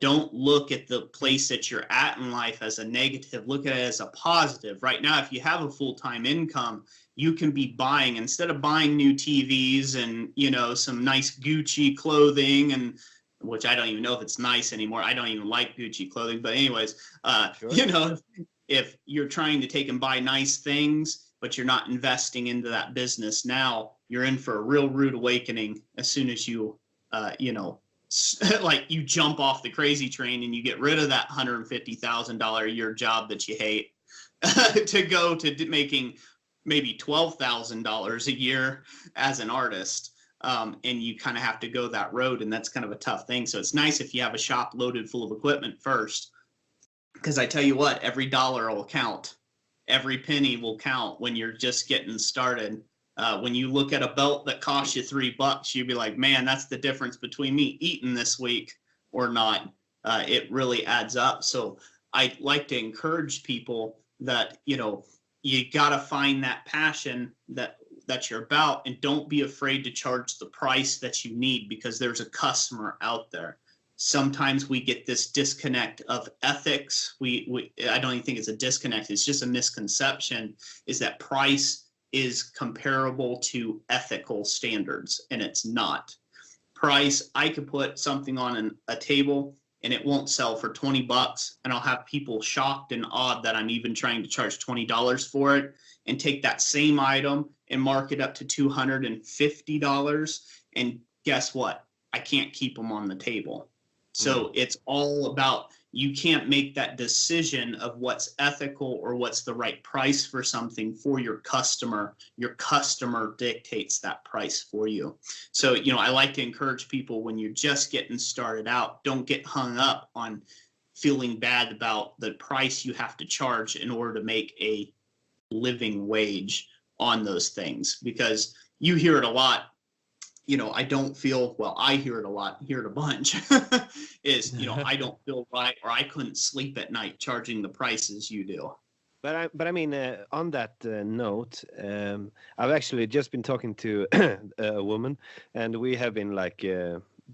don't look at the place that you're at in life as a negative. Look at it as a positive. Right now, if you have a full-time income, you can be buying, instead of buying new TVs and, some nice Gucci clothing, and which I don't even know if it's nice anymore. I don't even like Gucci clothing. But anyways, sure. If you're trying to take and buy nice things, but you're not investing into that business now, you're in for a real rude awakening as soon as you, like you jump off the crazy train and you get rid of that $150,000 a year job that you hate to go to making maybe $12,000 a year as an artist. And you kind of have to go that road, and that's kind of a tough thing. So it's nice if you have a shop loaded full of equipment first, because I tell you what, every dollar will count. Every penny will count when you're just getting started. When you look at a belt that costs you $3, you'd be like, man, that's the difference between me eating this week or not. It really adds up. So I like to encourage people that, you know, you got to find that passion that you're about, and don't be afraid to charge the price that you need, because there's a customer out there. Sometimes we get this disconnect of ethics. I don't even think it's a disconnect. It's just a misconception, is that price is comparable to ethical standards, and it's not. Price, I could put something on a table and it won't sell for $20, and I'll have people shocked and awed that I'm even trying to charge $20 for it, and take that same item and mark it up to $250. And guess what? I can't keep them on the table. So it's all about, you can't make that decision of what's ethical or what's the right price for something for your customer. Your customer dictates that price for you. So, you know, I like to encourage people, when you're just getting started out, don't get hung up on feeling bad about the price you have to charge in order to make a living wage on those things, because you hear it a lot. You know, I don't feel, well, I hear it a lot, hear it a bunch, is, you know, I don't feel right, or I couldn't sleep at night charging the prices you do. But I mean, on that note, I've actually just been talking to a woman, and we have been like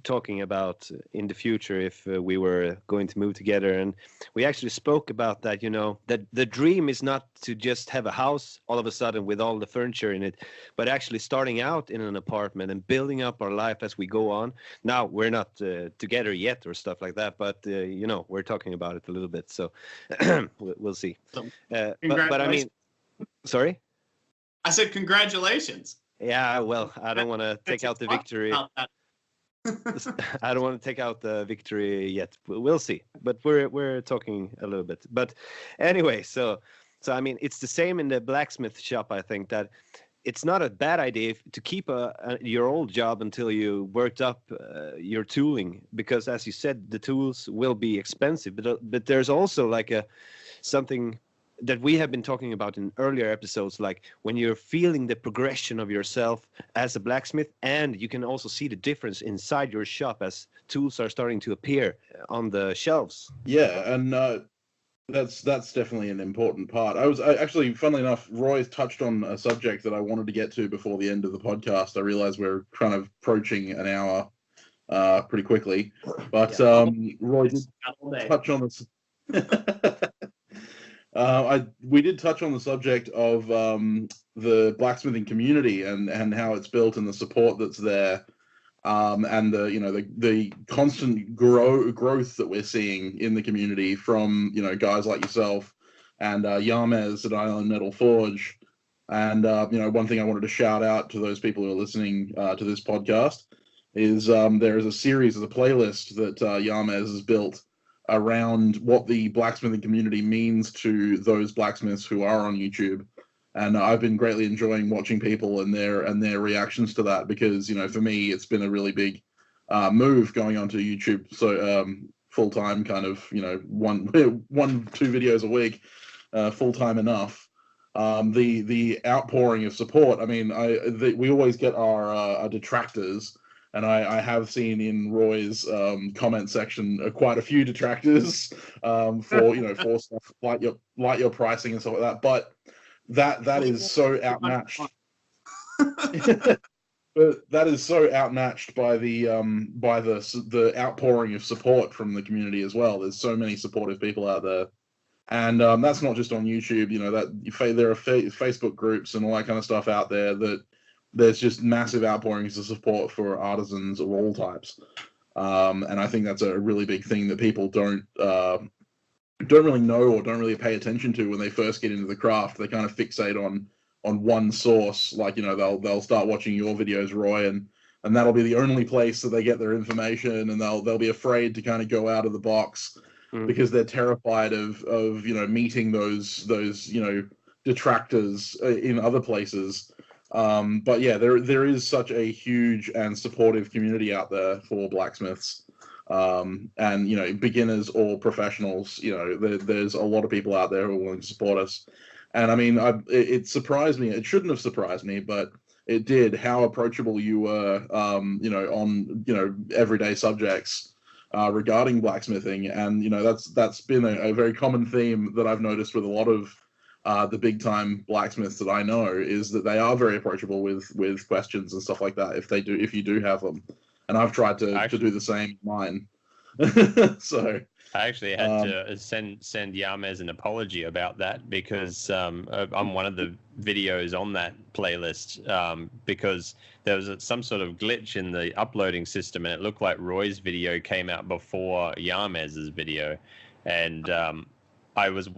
talking about in the future if we were going to move together, and we actually spoke about that, you know, that the dream is not to just have a house all of a sudden with all the furniture in it, but actually starting out in an apartment and building up our life as we go on. Now, we're not together yet or stuff like that, but you know, we're talking about it a little bit, so we'll see. But I mean, sorry? I said congratulations. Yeah, well, I don't want to take out the victory. I don't want to take out the victory yet. We'll see. But we're talking a little bit. But anyway, so I mean, it's the same in the blacksmith shop. I think that it's not a bad idea to keep your old job until you worked up your tooling, because as you said, the tools will be expensive. But there's also like something that we have been talking about in earlier episodes, like when you're feeling the progression of yourself as a blacksmith, and you can also see the difference inside your shop as tools are starting to appear on the shelves. Yeah, and that's definitely an important part. I actually, funnily enough, Roy touched on a subject that I wanted to get to before the end of the podcast. I realize we're kind of approaching an hour pretty quickly, but Roy did touch on this. We did touch on the subject of the blacksmithing community and how it's built and the support that's there, and the constant growth that we're seeing in the community from, you know, guys like yourself and Yarmez at Island Metal Forge. And you know, one thing I wanted to shout out to those people who are listening to this podcast is there is a series, a playlist that Yarmez has built around what the blacksmithing community means to those blacksmiths who are on YouTube. And I've been greatly enjoying watching people and their reactions to that, because, you know, for me, it's been a really big move going onto YouTube. So full time, kind of, you know, one, 2 videos a week, full time enough. The outpouring of support. I mean, we always get our detractors. And I have seen in Roy's comment section quite a few detractors for stuff like your pricing and stuff like that. But that is so outmatched. But that is so outmatched by the outpouring of support from the community as well. There's so many supportive people out there, and that's not just on YouTube. You know, that there are Facebook groups and all that kind of stuff out there that. There's just massive outpourings of support for artisans of all types, and I think that's a really big thing that people don't really know or don't really pay attention to when they first get into the craft. They kind of fixate on one source, like, you know, they'll start watching your videos, Roy, and and that'll be the only place that they get their information, and they'll be afraid to kind of go out of the box because they're terrified of meeting those detractors in other places. But yeah, there is such a huge and supportive community out there for blacksmiths. And beginners or professionals, there's a lot of people out there who are willing to support us. And I mean, it surprised me. It shouldn't have surprised me, but it did, how approachable you were, on everyday subjects regarding blacksmithing. And that's been a very common theme that I've noticed with a lot of the big time blacksmiths that I know, is that they are very approachable with questions and stuff like that if you do have them. And I've tried to do the same in mine. So I actually had to send Yamez an apology about that, because I'm one of the videos on that playlist, because there was some sort of glitch in the uploading system, and it looked like Roy's video came out before Yamez's video. And I was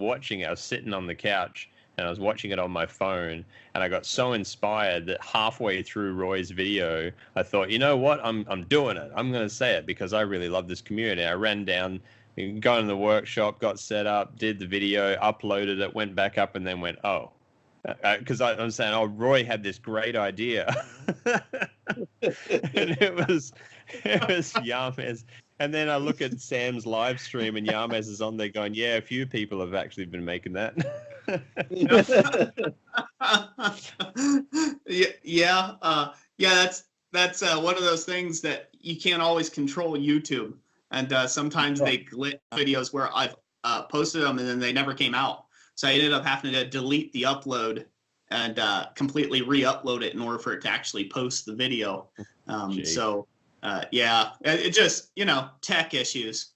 sitting on the couch, and I was watching it on my phone, and I got so inspired that halfway through Roy's video, I thought, you know what, I'm doing it. I'm going to say it because I really love this community. I ran down, got in the workshop, got set up, did the video, uploaded it, went back up, and then went, oh. Because I'm saying, oh, Roy had this great idea. And it was Yamez. And then I look at Sam's live stream, and Yamez is on there going, yeah, a few people have actually been making that. That's one of those things that you can't always control YouTube. And sometimes they glitch videos where I've posted them and then they never came out. So I ended up having to delete the upload and completely re-upload it in order for it to actually post the video. It just, tech issues.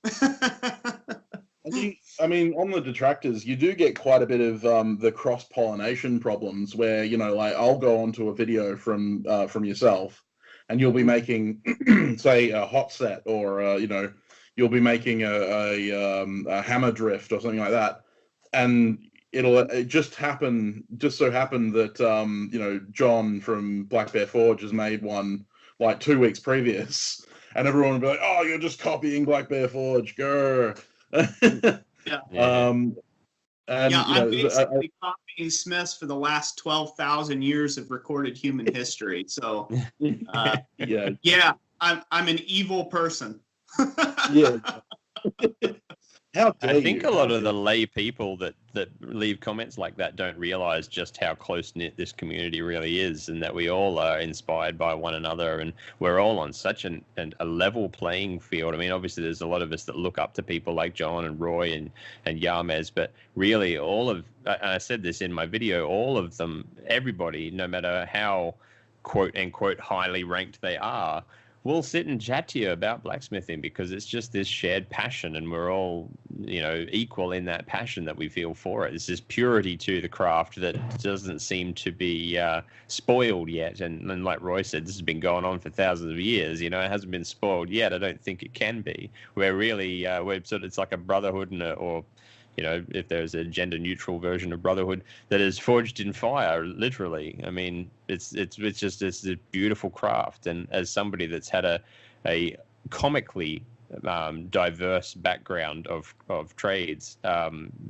I mean, on the detractors, you do get quite a bit of the cross-pollination problems where, like I'll go onto a video from yourself, and you'll be making, say, a hot set, or, you'll be making a hammer drift or something like that. And it just so happened that, John from Black Bear Forge has made one like 2 weeks previous, and everyone would be like, oh, you're just copying Black Bear Forge, grr. I'm basically copying Smiths for the last 12,000 years of recorded human history. So, I'm an evil person. Yeah. I think a lot of the lay people that leave comments like that don't realize just how close-knit this community really is, and that we all are inspired by one another, and we're all on such a level playing field. I mean, obviously there's a lot of us that look up to people like John and Roy and Yamez, but really and I said this in my video, all of them, everybody, no matter how quote-unquote highly ranked they are, we'll sit and chat to you about blacksmithing, because it's just this shared passion, and we're all, equal in that passion that we feel for it. It's this purity to the craft that doesn't seem to be spoiled yet. And like Roy said, this has been going on for thousands of years. It hasn't been spoiled yet. I don't think it can be. We're really, it's like a brotherhood or if there's a gender-neutral version of brotherhood that is forged in fire, literally. I mean, it's just this beautiful craft. And as somebody that's had a comically diverse background of trades,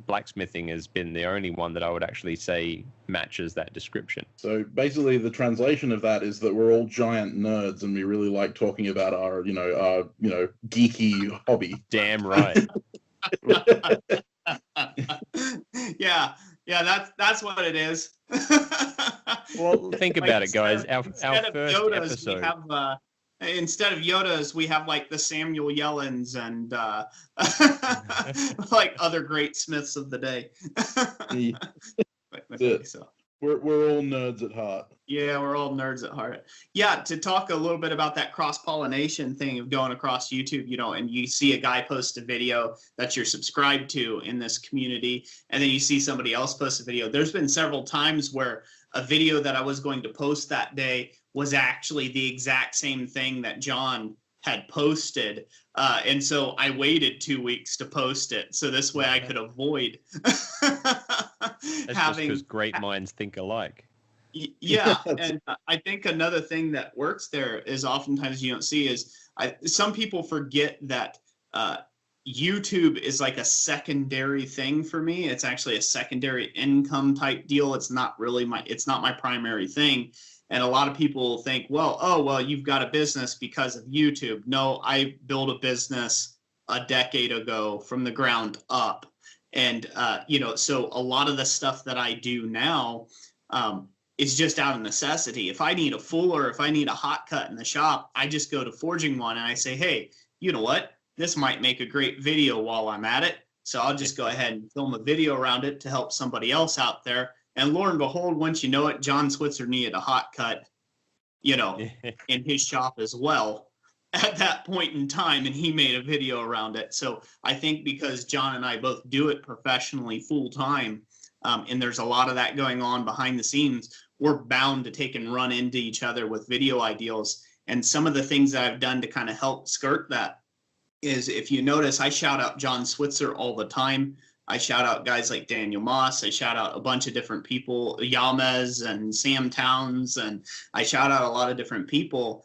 blacksmithing has been the only one that I would actually say matches that description. So basically, the translation of that is that we're all giant nerds, and we really like talking about our geeky hobby. Damn right. That's what it is. Well, think about it, guys. Our first episode. We have, instead of Yodas, we have like the Samuel Yellens and like other great smiths of the day. So. We're all nerds at heart. Yeah, we're all nerds at heart. Yeah, to talk a little bit about that cross-pollination thing of going across YouTube, and you see a guy post a video that you're subscribed to in this community, and then you see somebody else post a video. There's been several times where a video that I was going to post that day was actually the exact same thing that John had posted. And so I waited 2 weeks to post it. So this way I could avoid That's just because great minds think alike. Yeah, and I think another thing that works there is oftentimes you don't see is some people forget that YouTube is like a secondary thing for me. It's actually a secondary income type deal. It's not my primary thing. And a lot of people think, well, you've got a business because of YouTube. No, I built a business a decade ago from the ground up. And, so a lot of the stuff that I do now is just out of necessity. If I need a fuller, if I need a hot cut in the shop, I just go to Forging One and I say, hey, you know what? This might make a great video while I'm at it. So I'll just go ahead and film a video around it to help somebody else out there. And lo and behold, once you know it, John Switzer needed a hot cut, in his shop as well at that point in time. And he made a video around it. So I think because John and I both do it professionally full time, and there's a lot of that going on behind the scenes, we're bound to take and run into each other with video ideals. And some of the things that I've done to kind of help skirt that is, if you notice, I shout out John Switzer all the time. I shout out guys like Daniel Moss. I shout out a bunch of different people, Yamez and Sam Towns, and I shout out a lot of different people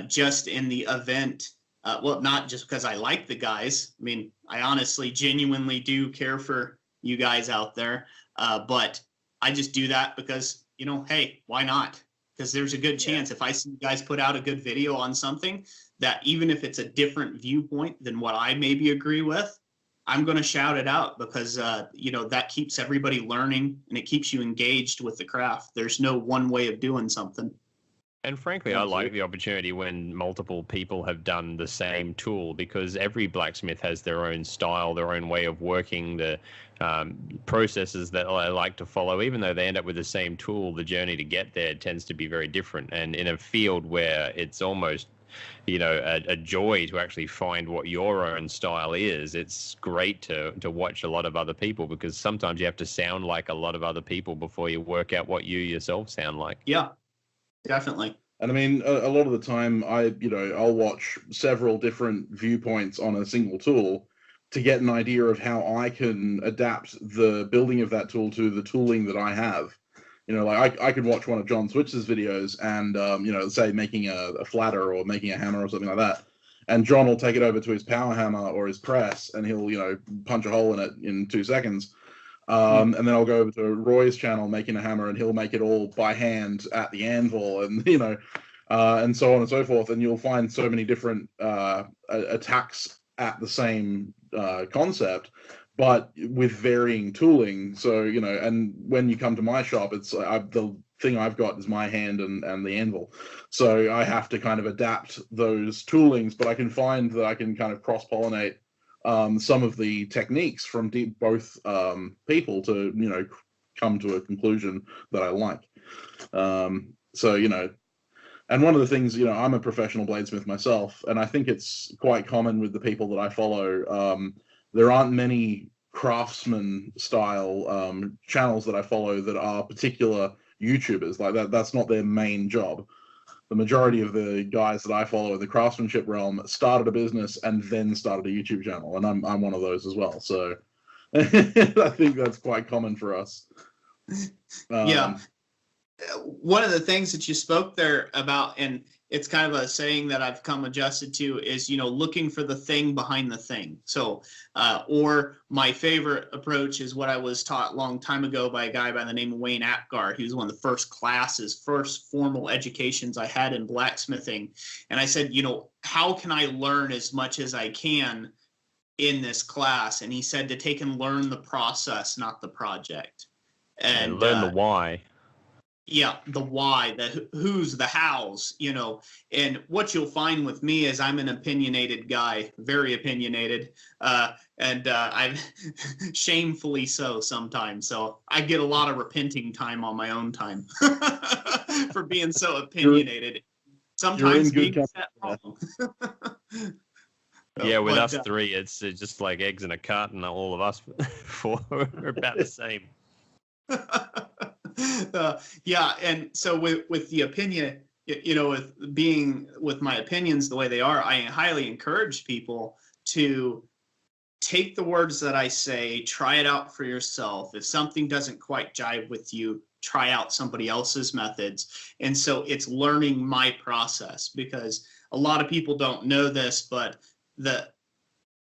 just in the event. Not just because I like the guys. I mean, I honestly, genuinely do care for you guys out there. But I just do that because, hey, why not? Because there's a good chance if I see you guys put out a good video on something that even if it's a different viewpoint than what I maybe agree with, I'm going to shout it out because, that keeps everybody learning and it keeps you engaged with the craft. There's no one way of doing something. And frankly, I like the opportunity when multiple people have done the same tool, because every blacksmith has their own style, their own way of working, the processes that I like to follow. Even though they end up with the same tool, the journey to get there tends to be very different. And in a field where it's almost a joy to actually find what your own style is, it's great to watch a lot of other people, because sometimes you have to sound like a lot of other people before you work out what you yourself sound like. Yeah, definitely. And I mean, a lot of the time I'll watch several different viewpoints on a single tool to get an idea of how I can adapt the building of that tool to the tooling that I have. I could watch one of John Switzer's videos and, say making a flatter or making a hammer or something like that. And John will take it over to his power hammer or his press and he'll, punch a hole in it in 2 seconds. And then I'll go over to Roy's channel making a hammer and he'll make it all by hand at the anvil and, and so on and so forth. And you'll find so many different attacks at the same concept, but with varying tooling. So, and when you come to my shop, it's the thing I've got is my hand and the anvil. So I have to kind of adapt those toolings, but I can find that I can kind of cross-pollinate some of the techniques from both people to, come to a conclusion that I like. And one of the things, I'm a professional bladesmith myself, and I think it's quite common with the people that I follow. There aren't many craftsman style channels that I follow that are particular YouTubers. Like that's not their main job. The majority of the guys that I follow in the craftsmanship realm started a business and then started a YouTube channel, and I'm one of those as well. So I think that's quite common for us. Yeah. One of the things that you spoke there about, and it's kind of a saying that I've come adjusted to, is, looking for the thing behind the thing. So, or my favorite approach is what I was taught a long time ago by a guy by the name of Wayne Apgar. He was one of the first formal educations I had in blacksmithing. And I said, how can I learn as much as I can in this class? And he said to take and learn the process, not the project. And learn the why. Yeah, the why, the who's, the hows, and what you'll find with me is I'm an opinionated guy, very opinionated, and I'm shamefully so sometimes. So I get a lot of repenting time on my own time for being so opinionated. Sometimes being set wrong. Yeah, with us three, it's just like eggs in a carton. All of us four are about the same. Yeah, and so with the opinion, with my opinions the way they are, I highly encourage people to take the words that I say, try it out for yourself. If something doesn't quite jive with you, try out somebody else's methods. And so it's learning my process, because a lot of people don't know this, but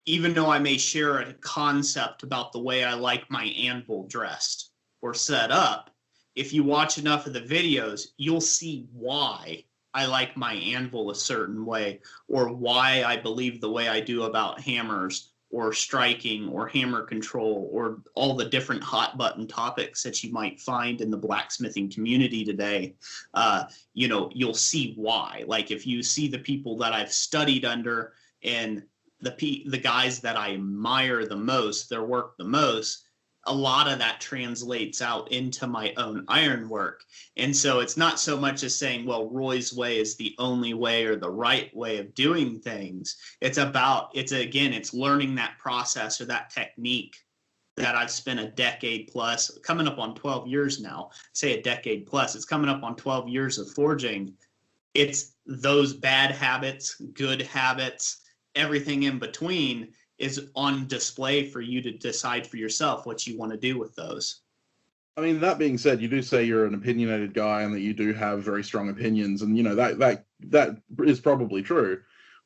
even though I may share a concept about the way I like my anvil dressed or set up, if you watch enough of the videos, you'll see why I like my anvil a certain way, or why I believe the way I do about hammers or striking or hammer control, or all the different hot button topics that you might find in the blacksmithing community today. You'll see why. Like, if you see the people that I've studied under and the guys that I admire the most, their work the most, a lot of that translates out into my own ironwork. And so it's not so much as saying, well, Roy's way is the only way or the right way of doing things. It's learning that process or that technique that I've spent a decade plus, coming up on 12 years now, say a decade plus, it's coming up on 12 years of forging. It's those bad habits, good habits, everything in between is on display for you to decide for yourself what you want to do with those. I mean, that being said, you do say you're an opinionated guy and that you do have very strong opinions, and that is probably true.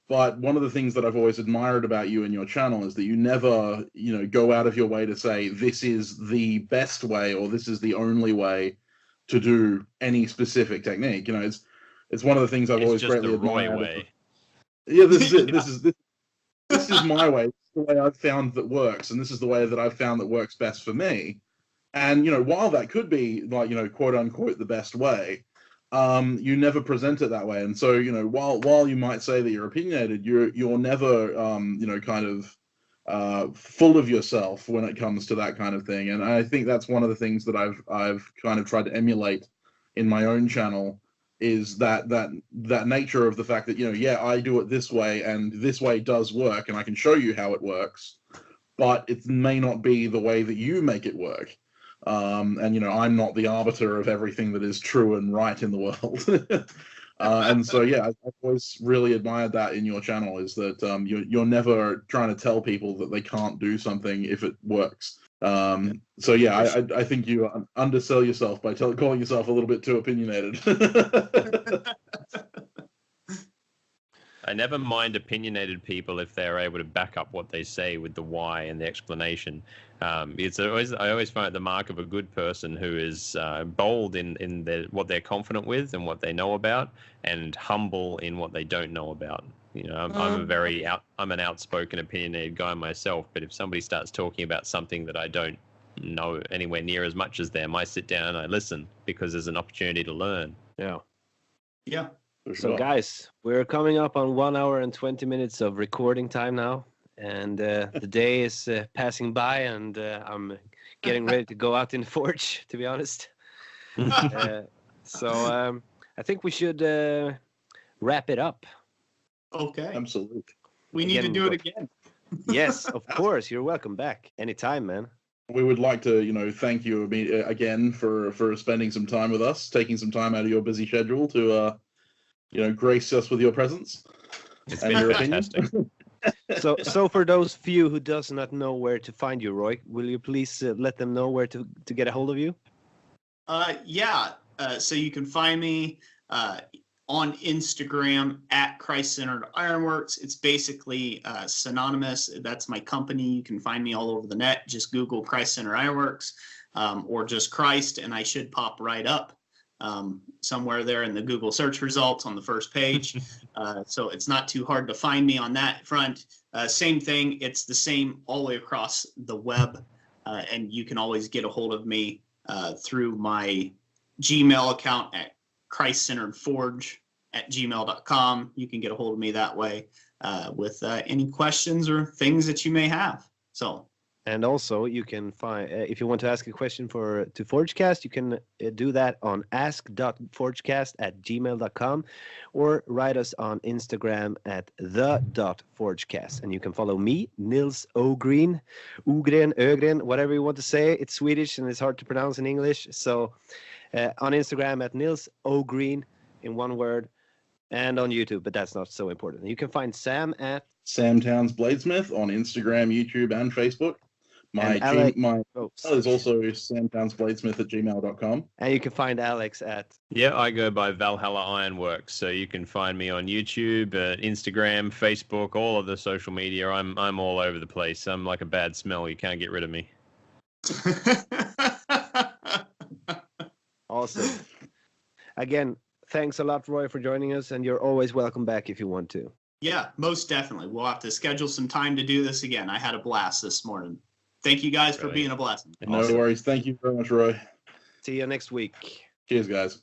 But one of the things that I've always admired about you and your channel is that you never, go out of your way to say this is the best way or this is the only way to do any specific technique. It's one of the things I've always greatly admired. Roy way. Yeah, this is it. This is my way. This is the way I've found that works, and this is the way that I've found that works best for me. And while that could be like quote unquote the best way, you never present it that way. And so while you might say that you're opinionated, you're never kind of full of yourself when it comes to that kind of thing. And I think that's one of the things that I've kind of tried to emulate in my own channel, is that nature of the fact that I do it this way and this way does work and I can show you how it works, but it may not be the way that you make it work. And I'm not the arbiter of everything that is true and right in the world. And so I've always really admired that in your channel, is that you're never trying to tell people that they can't do something if it works. I think you undersell yourself by calling yourself a little bit too opinionated. I never mind opinionated people if they're able to back up what they say with the why and the explanation. I always find it the mark of a good person who is bold in what they're confident with and what they know about, and humble in what they don't know about. I'm an outspoken, opinionated guy myself, but if somebody starts talking about something that I don't know anywhere near as much as them, I sit down and I listen, because there's an opportunity to learn. Yeah. Yeah. So guys, we're coming up on 1 hour and 20 minutes of recording time now, and the day is passing by, and I'm getting ready to go out in the forge, to be honest. So I think we should wrap it up. Okay. Absolutely. We need to do it again. Yes, of course. You're welcome back anytime, man. We would like to, thank you again for spending some time with us, taking some time out of your busy schedule to, grace us with your presence. It's and been your fantastic. opinion. So for those few who does not know where to find you, Roy, will you please let them know where to get a hold of you? So you can find me on Instagram at Christ Centered Ironworks. It's basically synonymous. That's my company. You can find me all over the net. Just Google Christ Centered Ironworks, or just Christ, and I should pop right up somewhere there in the Google search results on the first page. So it's not too hard to find me on that front. Same thing. It's the same all the way across the web. And you can always get a hold of me through my Gmail account at christcenteredforge@gmail.com. You can get a hold of me that way with any questions or things that you may have. And also, you can find, if you want to ask a question to ForgeCast, you can do that on ask.forgecast@gmail.com, or write us on Instagram at the.forgecast. And you can follow me, Nils Ögren, Ögren, whatever you want to say. It's Swedish and it's hard to pronounce in English. So on Instagram at Nils Ögren in one word. And on YouTube, but that's not so important. You can find Sam at Sam Towns Bladesmith on Instagram, YouTube, and Facebook. My And Alec- email oh, is also samtownsbladesmith@gmail.com. and you can find Alex at Yeah, I go by Valhalla Ironworks, so you can find me on YouTube, Instagram, Facebook, all of the social media. I'm all over the place. I'm like a bad smell. You can't get rid of me. Awesome. Again, thanks a lot, Roy, for joining us, and you're always welcome back if you want to. Yeah, most definitely. We'll have to schedule some time to do this again. I had a blast this morning. Thank you guys for being a blessing. No worries. Thank you very much, Roy. See you next week. Cheers, guys.